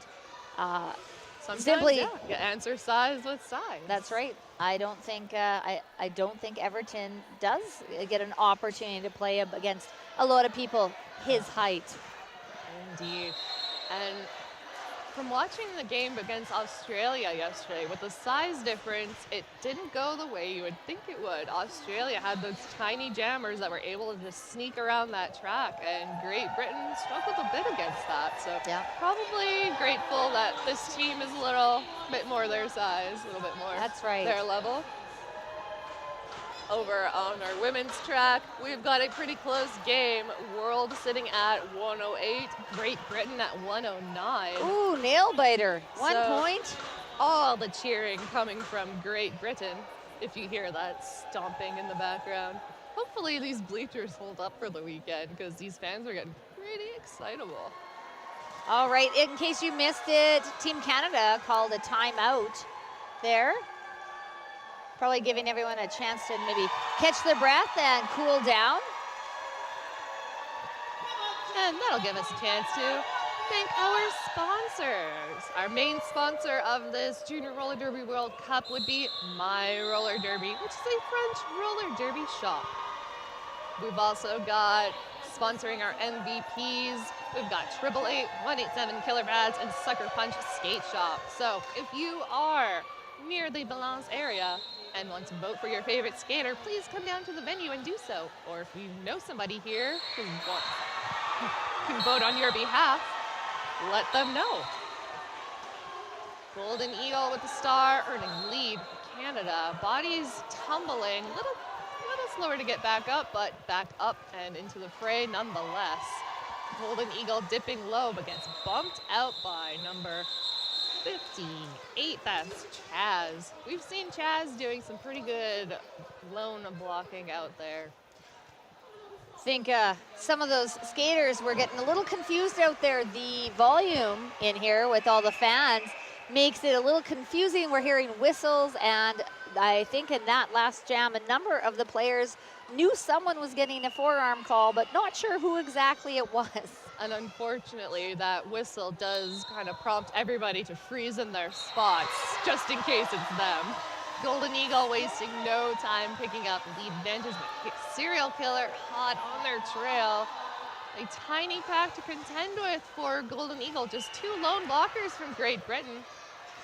Sometimes, you answer size with size.
That's right. I don't think I don't think Everton does get an opportunity to play against a lot of people his height.
Indeed. And from watching the game against Australia yesterday, with the size difference, it didn't go the way you would think it would. Australia had those tiny jammers that were able to just sneak around that track, and Great Britain struggled a bit against that. So probably grateful that this team is a little bit more their size, a little bit more their level. Over on our women's track, we've got a pretty close game. World sitting at 108, Great Britain at 109.
Ooh, nail biter. 1 point.
All the cheering coming from Great Britain, if you hear that stomping in the background. Hopefully these bleachers hold up for the weekend because these fans are getting pretty excitable.
All right, in case you missed it, Team Canada called a timeout there. Probably giving everyone a chance to maybe catch their breath and cool down.
And that'll give us a chance to thank our sponsors. Our main sponsor of this Junior Roller Derby World Cup would be My Roller Derby, which is a French roller derby shop. We've also got sponsoring our MVPs. We've got 888, 187 Killer Pads, and Sucker Punch Skate Shop. So if you are near the Balance area and want to vote for your favorite skater, please come down to the venue and do so. Or if you know somebody here who can vote on your behalf, let them know. Golden Eagle with the star earning lead for Canada. Bodies tumbling, little slower to get back up, but back up and into the fray nonetheless. Golden Eagle dipping low, but gets bumped out by number 15-8. That's Chaz. We've seen Chaz doing some pretty good lone blocking out there.
I think some of those skaters were getting a little confused out there. The volume in here with all the fans makes it a little confusing. We're hearing whistles, and I think in that last jam, a number of the players knew someone was getting a forearm call, but not sure who exactly it was.
And unfortunately, that whistle does kind of prompt everybody to freeze in their spots, just in case it's them. Golden Eagle wasting no time picking up lead advantage, but Serial Killer hot on their trail. A tiny pack to contend with for Golden Eagle. Just 2 lone blockers from Great Britain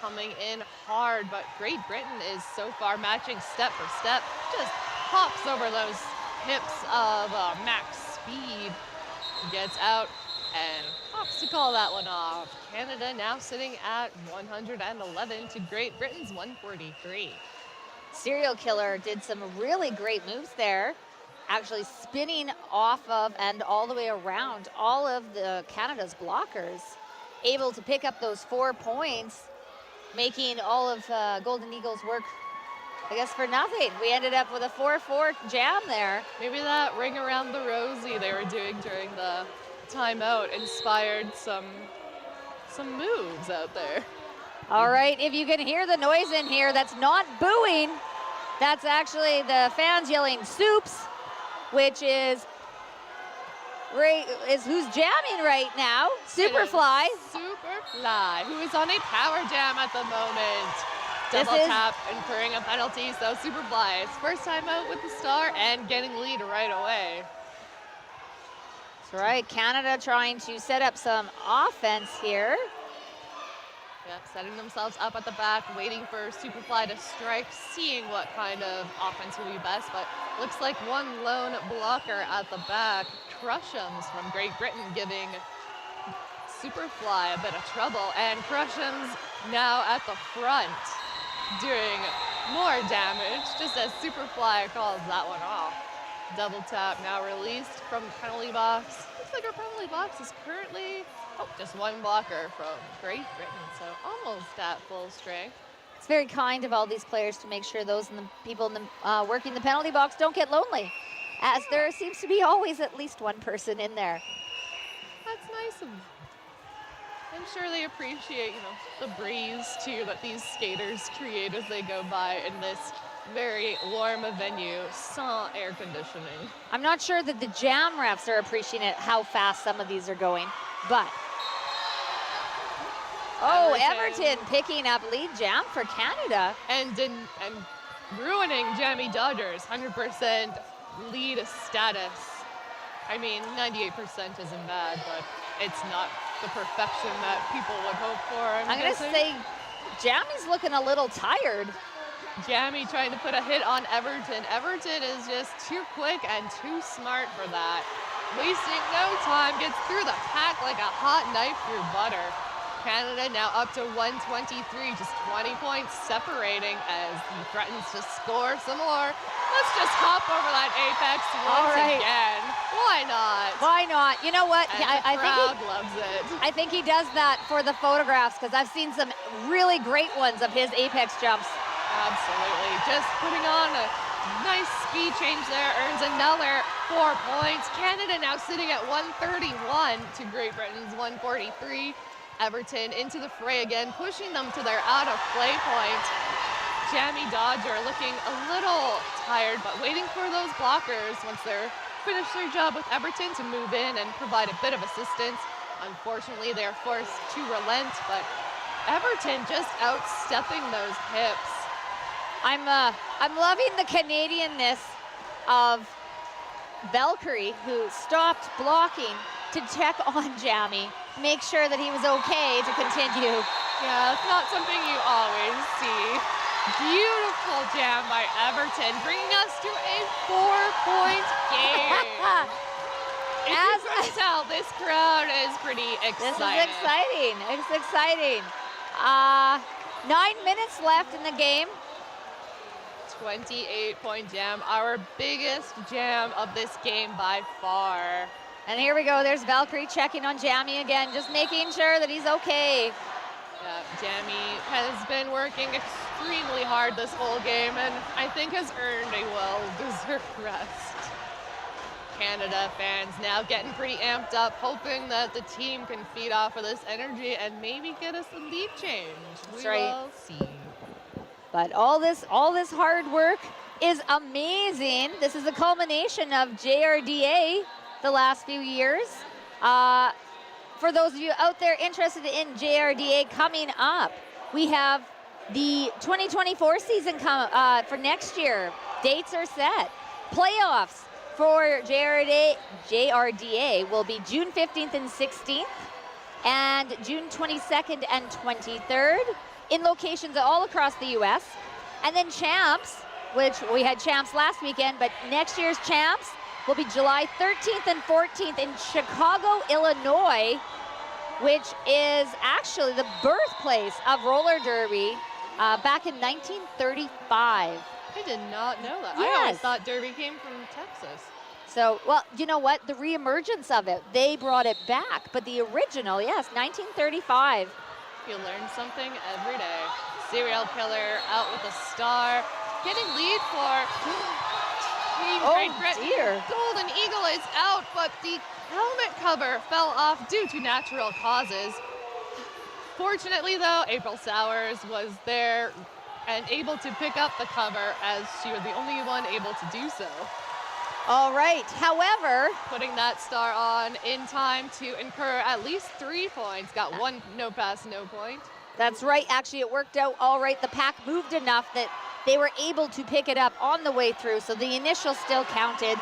coming in hard, but Great Britain is so far matching step for step. Just hops over those hips of max speed, gets out and hops to call that one off. Canada now sitting at 111 to Great Britain's 143.
Serial Killer did some really great moves there, actually spinning off of and all the way around all of the Canada's blockers, able to pick up those 4 points, making all of Golden Eagle's work, I guess, for nothing. We ended up with a 4-4 jam there.
Maybe that ring around the rosy they were doing during the timeout inspired some moves out there.
All right, if you can hear the noise in here, that's not booing. That's actually the fans yelling "Soups," which is who's jamming right now. Superfly.
Superfly, who is on a power jam at the moment. Double tap, incurring a penalty, so Superfly is first time out with the star and getting lead right away.
That's right, Canada trying to set up some offense here.
Yep, setting themselves up at the back, waiting for Superfly to strike, seeing what kind of offense will be best, but looks like one lone blocker at the back. Crushums from Great Britain giving Superfly a bit of trouble, and Crushums now at the front doing more damage, just as Superfly calls that one off. Double tap now released from penalty box. Looks like our penalty box is currently just one blocker from Great Britain, so almost at full strength.
It's very kind of all these players to make sure those people in the, working the penalty box don't get lonely, as there seems to be always at least one person in there.
That's nice of them. I'm sure they appreciate, the breeze too that these skaters create as they go by in this very warm venue, sans air conditioning.
I'm not sure that the jam refs are appreciating how fast some of these are going, but Everton picking up lead jam for Canada.
And ruining Jammy Dodgers' 100% lead status. I mean, 98% isn't bad, but it's not the perfection that people would hope for.
I'm going to say Jammy's looking a little tired.
Jammy trying to put a hit on Everton. Everton is just too quick and too smart for that. Wasting no time, gets through the pack like a hot knife through butter. Canada now up to 123, just 20 points separating as he threatens to score some more. Let's just hop over that apex once again. Why not?
Why not? You know what?
And the crowd loves it.
I think he does that for the photographs, because I've seen some really great ones of his apex jumps.
Absolutely. Just putting on a Nice speed change there, earns another 4 points. Canada now sitting at 131 to Great Britain's 143. Everton into the fray again, pushing them to their out of play point. Jamie Dodger looking a little tired, but waiting for those blockers once they're finished their job with Everton to move in and provide a bit of assistance. Unfortunately, they're forced to relent, but Everton just outstepping those hips.
I'm loving the Canadianness of Valkyrie, who stopped blocking to check on Jamie, make sure that he was okay to continue.
Yeah, it's not something you always see. Beautiful jam by Everton, bringing us to a 4-point game. As you can tell, this crowd is pretty excited.
This is exciting. It's exciting. 9 minutes left in the game.
28-point jam, our biggest jam of this game by far.
And here we go. There's Valkyrie checking on Jamie again, just making sure that he's okay.
Yeah, Jamie has been working extremely hard this whole game and I think has earned a well-deserved rest. Canada fans now getting pretty amped up, hoping that the team can feed off of this energy and maybe get us a lead change.
That's
we
right.
will see.
But all this hard work is amazing. This is a culmination of JRDA the last few years. For those of you out there interested in JRDA coming up, we have the 2024 season for next year. Dates are set. Playoffs for JRDA will be June 15th and 16th and June 22nd and 23rd in locations all across the U.S. And then champs, which we had champs last weekend, but next year's champs will be July 13th and 14th in Chicago, Illinois, which is actually the birthplace of roller derby back in 1935.
I did not know that.
Yes.
I always thought derby came from Texas.
So, well, you know what? The reemergence of it, they brought it back. But the original, yes, 1935.
You learn something every day. Serial killer out with a star. Getting lead for Team Great Britain.
Dear.
Golden Eagle is out, but the helmet cover fell off due to natural causes. Fortunately, though, April Sowers was there and able to pick up the cover as she was the only one able to do so.
All right, however,
Putting that star on in time to incur at least 3 points. Got one no pass, no point.
that's right. Actually, it worked out all right. The pack moved enough that they were able to pick it up on the way through, so the initial still counted.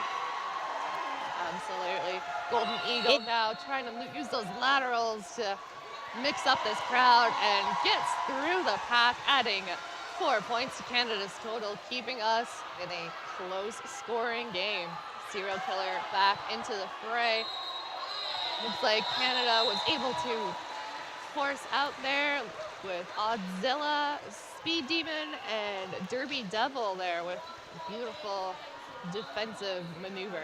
Absolutely. Golden Eagle now trying to use those laterals to mix up this crowd and gets through the pack, adding 4 points to Canada's total, keeping us in a close scoring game. Serial killer back into the fray. Looks like Canada was able to force out there with Oddzilla, Speed Demon, and Derby Devil there with beautiful defensive maneuver.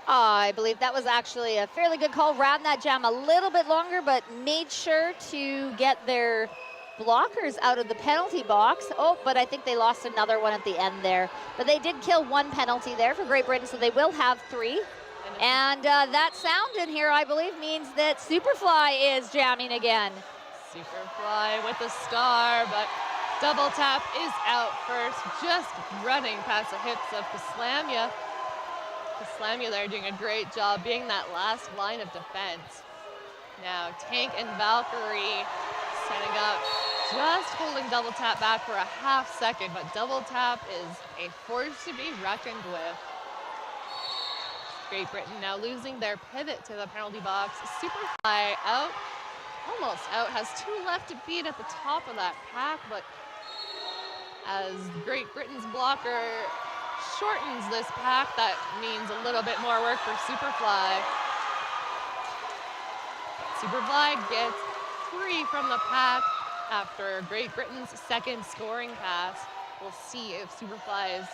I believe that was actually a fairly good call. Ran that jam a little bit longer, but made sure to get their blockers out of the penalty box. Oh, but I think they lost another one at the end there. But they did kill one penalty there for Great Britain, so they will have 3. And that sound in here, I believe, means that Superfly is jamming again.
Superfly with a star, but double tap is out first, just running past the hips of Kaslamya. Kaslamya there doing a great job being that last line of defense. Now Tank and Valkyrie setting up, just holding double tap back for a half second, but double tap is a force to be reckoned with. Great Britain now losing their pivot to the penalty box. Superfly out, almost out, has 2 left to beat at the top of that pack, but as Great Britain's blocker shortens this pack, that means a little bit more work for Superfly. Superfly gets free from the pack after Great Britain's second scoring pass. We'll see if Superfly is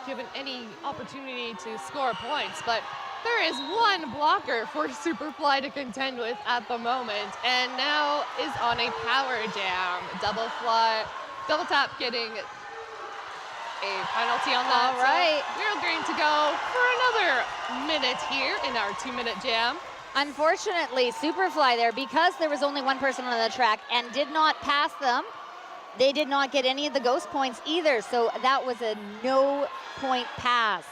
given any opportunity to score points, but there is one blocker for Superfly to contend with at the moment, and now is on a power jam. Double tap getting a penalty on that.
All right.
So we're going to go for another minute here in our 2-minute jam.
Unfortunately, Superfly there, because there was only one person on the track and did not pass them, they did not get any of the ghost points either. So that was a no-point pass.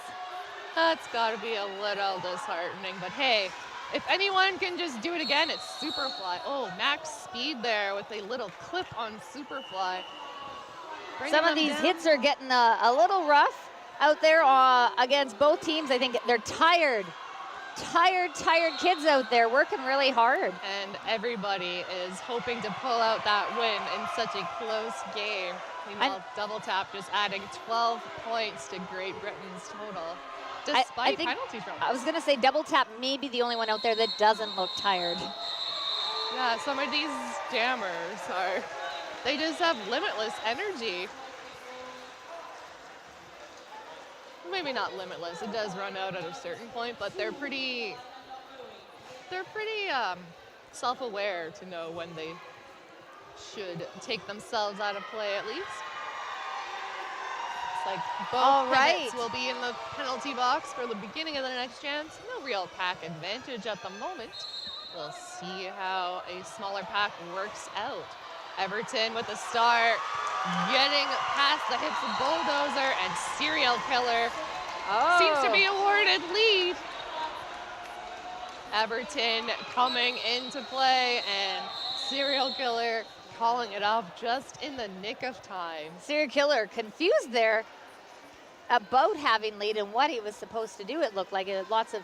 That's got to be a little disheartening, but hey, if anyone can just do it again, it's Superfly. Oh, max speed there with a little clip on Superfly.
Some of these hits are getting a little rough out there against both teams. I think they're tired kids out there working really hard.
And everybody is hoping to pull out that win in such a close game. Meanwhile, Double Tap just adding 12 points to Great Britain's total, despite penalty trouble.
I was going to say Double Tap may be the only one out there that doesn't look tired.
Yeah, some of these jammers they just have limitless energy. Maybe not limitless, it does run out at a certain point, but they're pretty self-aware to know when they should take themselves out of play at least. It's like both pivots will be in the penalty box for the beginning of the next chance. No real pack advantage at the moment. We'll see how a smaller pack works out. Everton with a start, getting past the hips of Bulldozer, and Serial Killer seems to be awarded lead. Everton coming into play, and Serial Killer calling it off just in the nick of time.
Serial Killer confused there about having lead and what he was supposed to do. It looked like it, lots of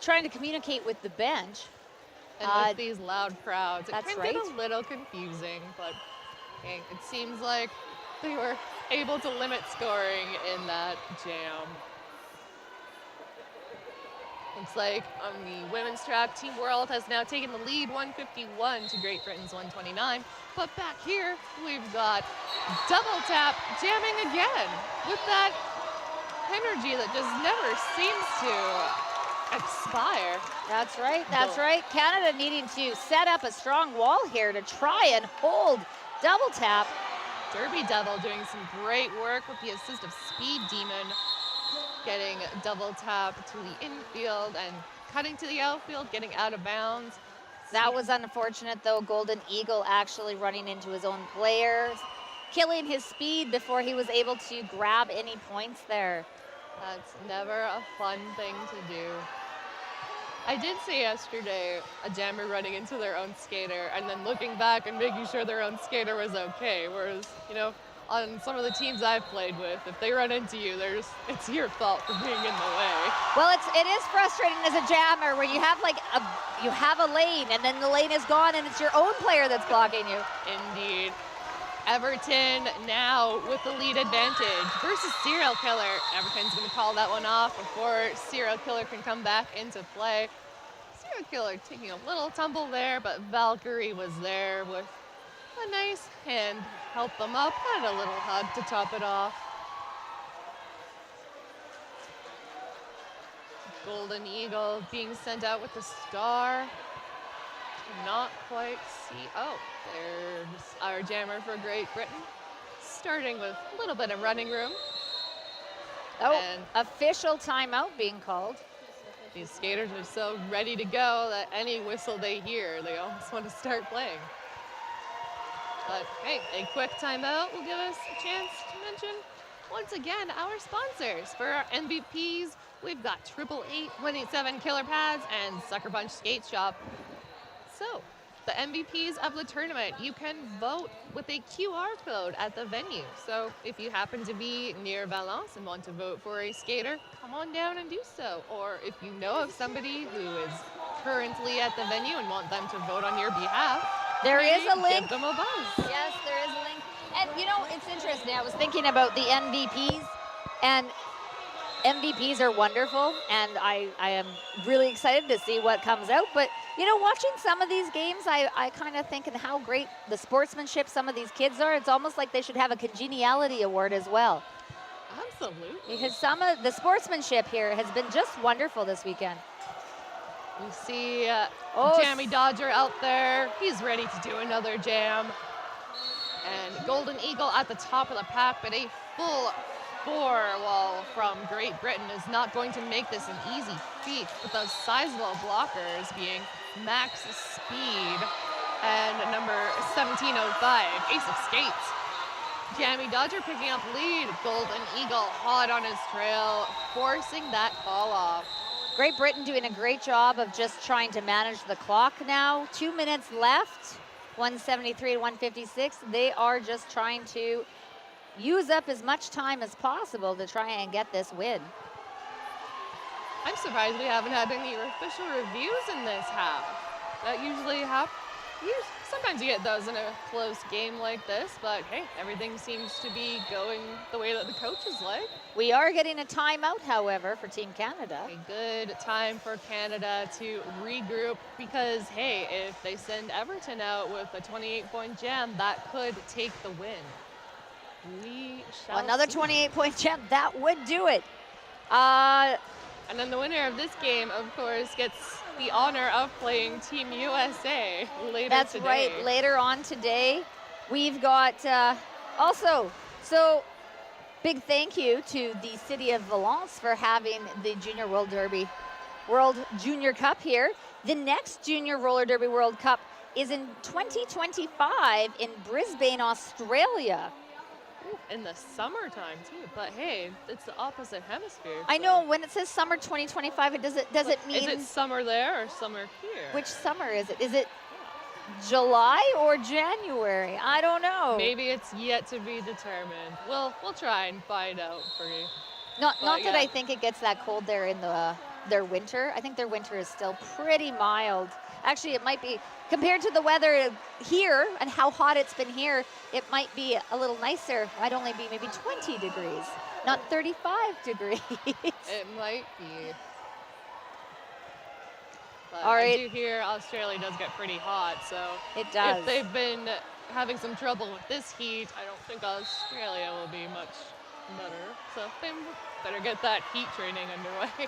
trying to communicate with the bench.
And with these loud crowds, it can get a little confusing, but it seems like they were able to limit scoring in that jam. Looks like on the women's track, Team World has now taken the lead, 151 to Great Britain's 129. But back here, we've got Double Tap jamming again with that energy that just never seems to expire.
That's right. Canada needing to set up a strong wall here to try and hold Double Tap.
Derby Devil doing some great work with the assist of Speed Demon, getting Double Tap to the infield and cutting to the outfield, getting out of bounds.
That was unfortunate though. Golden Eagle actually running into his own player, killing his speed before he was able to grab any points there.
That's never a fun thing to do. I did see yesterday a jammer running into their own skater and then looking back and making sure their own skater was okay. Whereas, on some of the teams I've played with, if they run into you, it's your fault for being in the way.
Well, it is frustrating as a jammer where you have a lane and then the lane is gone and it's your own player that's blocking you.
Indeed. Everton now with the lead advantage versus Serial Killer. Everton's going to call that one off before Serial Killer can come back into play. Serial Killer taking a little tumble there, but Valkyrie was there with a nice hand, help them up, and a little hug to top it off. Golden Eagle being sent out with the star. Not quite see. Oh, there's our jammer for Great Britain, starting with a little bit of running room.
Oh, and official timeout being called.
These skaters are so ready to go that any whistle they hear, they almost want to start playing. But hey, a quick timeout will give us a chance to mention once again our sponsors. For our MVPs, we've got 888-187 Killer Pads and Sucker Punch Skate Shop. So, the MVPs of the tournament, you can vote with a QR code at the venue. So, if you happen to be near Valence and want to vote for a skater, come on down and do so. Or if you know of somebody who is currently at the venue and want them to vote on your behalf,
there is a link.
Give them a buzz.
Yes, there is a link. And it's interesting. I was thinking about the MVPs, and MVPs are wonderful, and I am really excited to see what comes out. But, watching some of these games, I kind of think of how great the sportsmanship some of these kids are. It's almost like they should have a congeniality award as well.
Absolutely.
Because some of the sportsmanship here has been just wonderful this weekend.
We see Jammy Dodger out there. He's ready to do another jam. And Golden Eagle at the top of the pack, but a full wall from Great Britain is not going to make this an easy feat, with those sizable blockers being Max Speed and number 1705, Ace of Skates. Jamie Dodger picking up lead. Golden Eagle hot on his trail, forcing that call off.
Great Britain doing a great job of just trying to manage the clock now. 2 minutes left, 173 to 156. They are just trying to use up as much time as possible to try and get this win.
I'm surprised we haven't had any official reviews in this half. That usually happens. Sometimes you get those in a close game like this, but hey, everything seems to be going the way that the coaches like.
We are getting a timeout, however, for Team Canada.
A good time for Canada to regroup because, hey, if they send Everton out with a 28-point jam, that could take the win. We shall
Another
see.
28-point jam, that would do it.
And then the winner of this game, of course, gets the honor of playing Team USA later
That's
today.
right, later on today. We've got also, so big thank you to the city of Valence for having the Junior World Derby, World Junior Cup here. The next Junior Roller Derby World Cup is in 2025 in Brisbane, Australia.
In the summertime too, but hey, it's the opposite hemisphere.
I
so-
know when it says summer 2025, does it mean
Is it summer there or summer here?
which summer is it? Is it July or January? I don't know.
Maybe it's yet to be determined. We'll try and find out for you.
Not that
yeah.
I think it gets that cold there in their winter. I think their winter is still pretty mild. Actually, it might be, compared to the weather here and how hot it's been here, it might be a little nicer. Might only be maybe 20 degrees, not 35 degrees.
It might be. But
All right.
I do hear Australia does get pretty hot, so
It does.
if they've been having some trouble with this heat, I don't think Australia will be much better. So they better get that heat training underway.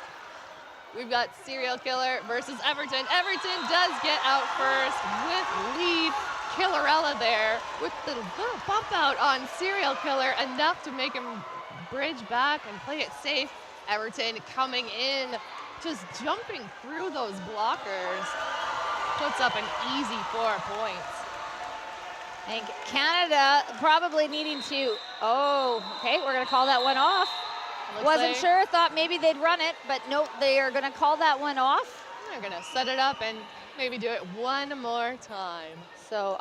We've got Serial Killer versus Everton. Everton does get out first with lead. Killerella there with the little bump out on Serial Killer, enough to make him bridge back and play it safe. Everton coming in, just jumping through those blockers, puts up an easy 4 points.
I think Canada probably needing to, okay, we're going to call that one off. Wasn't sure, thought maybe they'd run it, but nope, they are going to call that one off.
They're going to set it up and maybe do it one more time.
So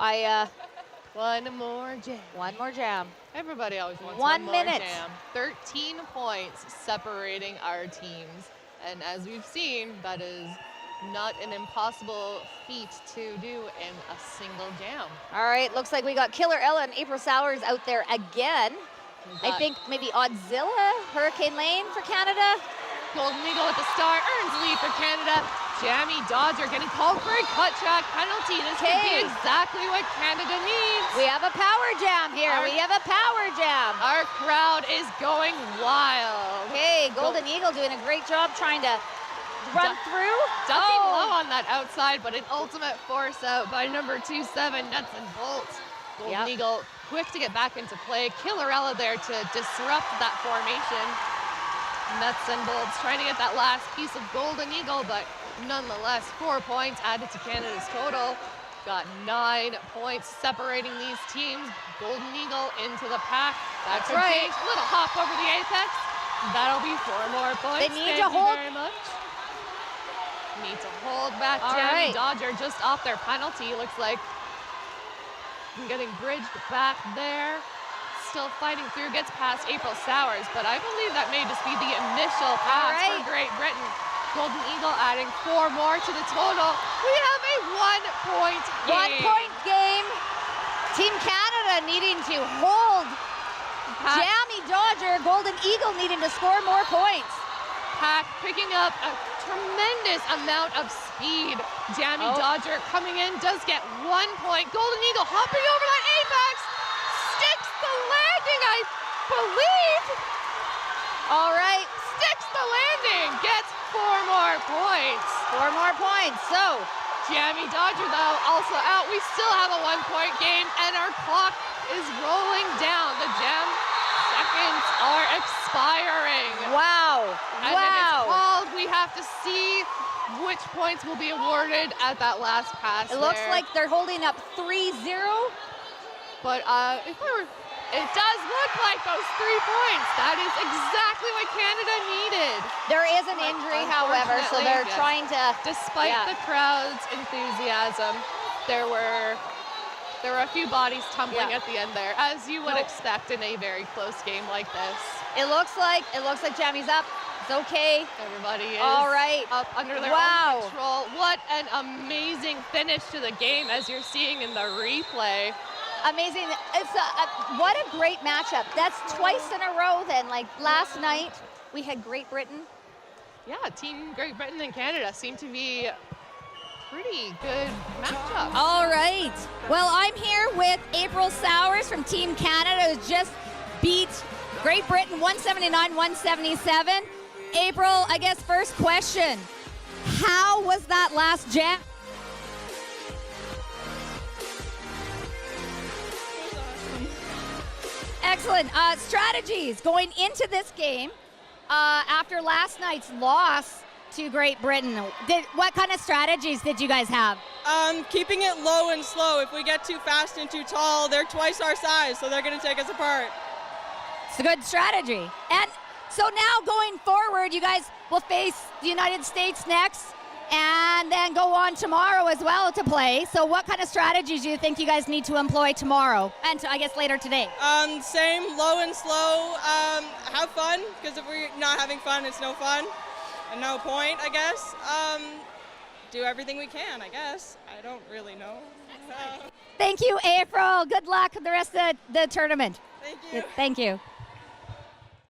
One more jam.
one more jam.
Everybody always wants
1
one
minute.
more jam. 13 points separating our teams. And as we've seen, that is not an impossible feat to do in a single jam.
All right, looks like we got Killer Ella and April Sowers out there again. I
Got
think maybe Oddzilla, Hurricane Lane for Canada.
Golden Eagle with the start, earns lead for Canada. Jamie Dodger getting called for a cut track penalty. This could be
Okay.
exactly what Canada needs.
We have a power jam here. We have a power jam.
Our crowd is going wild.
Okay, Golden Eagle doing a great job trying to run through.
Ducking low on that outside, but an ultimate force out by number 27, Nuts and Bolts. Golden
Yep.
Eagle quick to get back into play. Killerella there to disrupt that formation. Nuts and Bolts trying to get that last piece of Golden Eagle, but nonetheless, 4 points added to Canada's total. Got 9 points separating these teams. Golden Eagle into the pack.
That's
could
right.
change. Little hop over the apex. That'll be 4 more points.
They need
Thank
to
you
hold-
very much. Need to hold back
All
Jamie
right.
Dodger just off their penalty, looks like. Getting bridged back there. Still fighting through, gets past April Sowers, but I believe that may just be the initial pass
right.
for Great Britain. Golden Eagle adding 4 more to the total. We have a 1-point game.
1 point game. Team Canada needing to hold Jamie Dodger. Golden Eagle needing to score more points.
Pack picking up a tremendous amount of speed. Jamie Dodger coming in, does get 1 point. Golden Eagle hopping over that apex, sticks the landing, I believe.
All right,
Sticks the landing, gets 4 more points.
4 more points. So,
Jamie Dodger, though, also out. We still have a 1-point game, and our clock is rolling down. The jam seconds are expiring.
Wow.
And then it's called. We have to see which points will be awarded at that last pass.
It looks like they're holding up 3-0.
But it does look like those 3 points. That is exactly what Canada needed.
There is an injury, however, so they're trying to.
Despite the crowd's enthusiasm, there were a few bodies tumbling at the end there, as you would expect in a very close game like this.
It looks like Jammy's up. It's okay.
Everybody is
all right.
up under their own control. What an amazing finish to the game, as you're seeing in the replay.
Amazing. It's what a great matchup. That's twice in a row then. Like last night, we had Great Britain.
Yeah, Team Great Britain and Canada seem to be pretty good matchup.
All right. Well, I'm here with April Sowers from Team Canada, who just beat Great Britain 179-177. April, I guess first question, how was that last jam? Excellent. Strategies going into this game after last night's loss to Great Britain. What kind of strategies did you guys have?
Keeping it low and slow. If we get too fast and too tall, they're twice our size, so they're going to take us apart.
It's a good strategy. And so now going forward, you guys will face the United States next and then go on tomorrow as well to play. So what kind of strategies do you think you guys need to employ tomorrow and I guess later today?
Same, low and slow. Have fun, because if we're not having fun, it's no fun and no point, I guess. Do everything we can, I guess. I don't really know.
Thank you, April. Good luck with the rest of the tournament.
Thank you.
Thank you.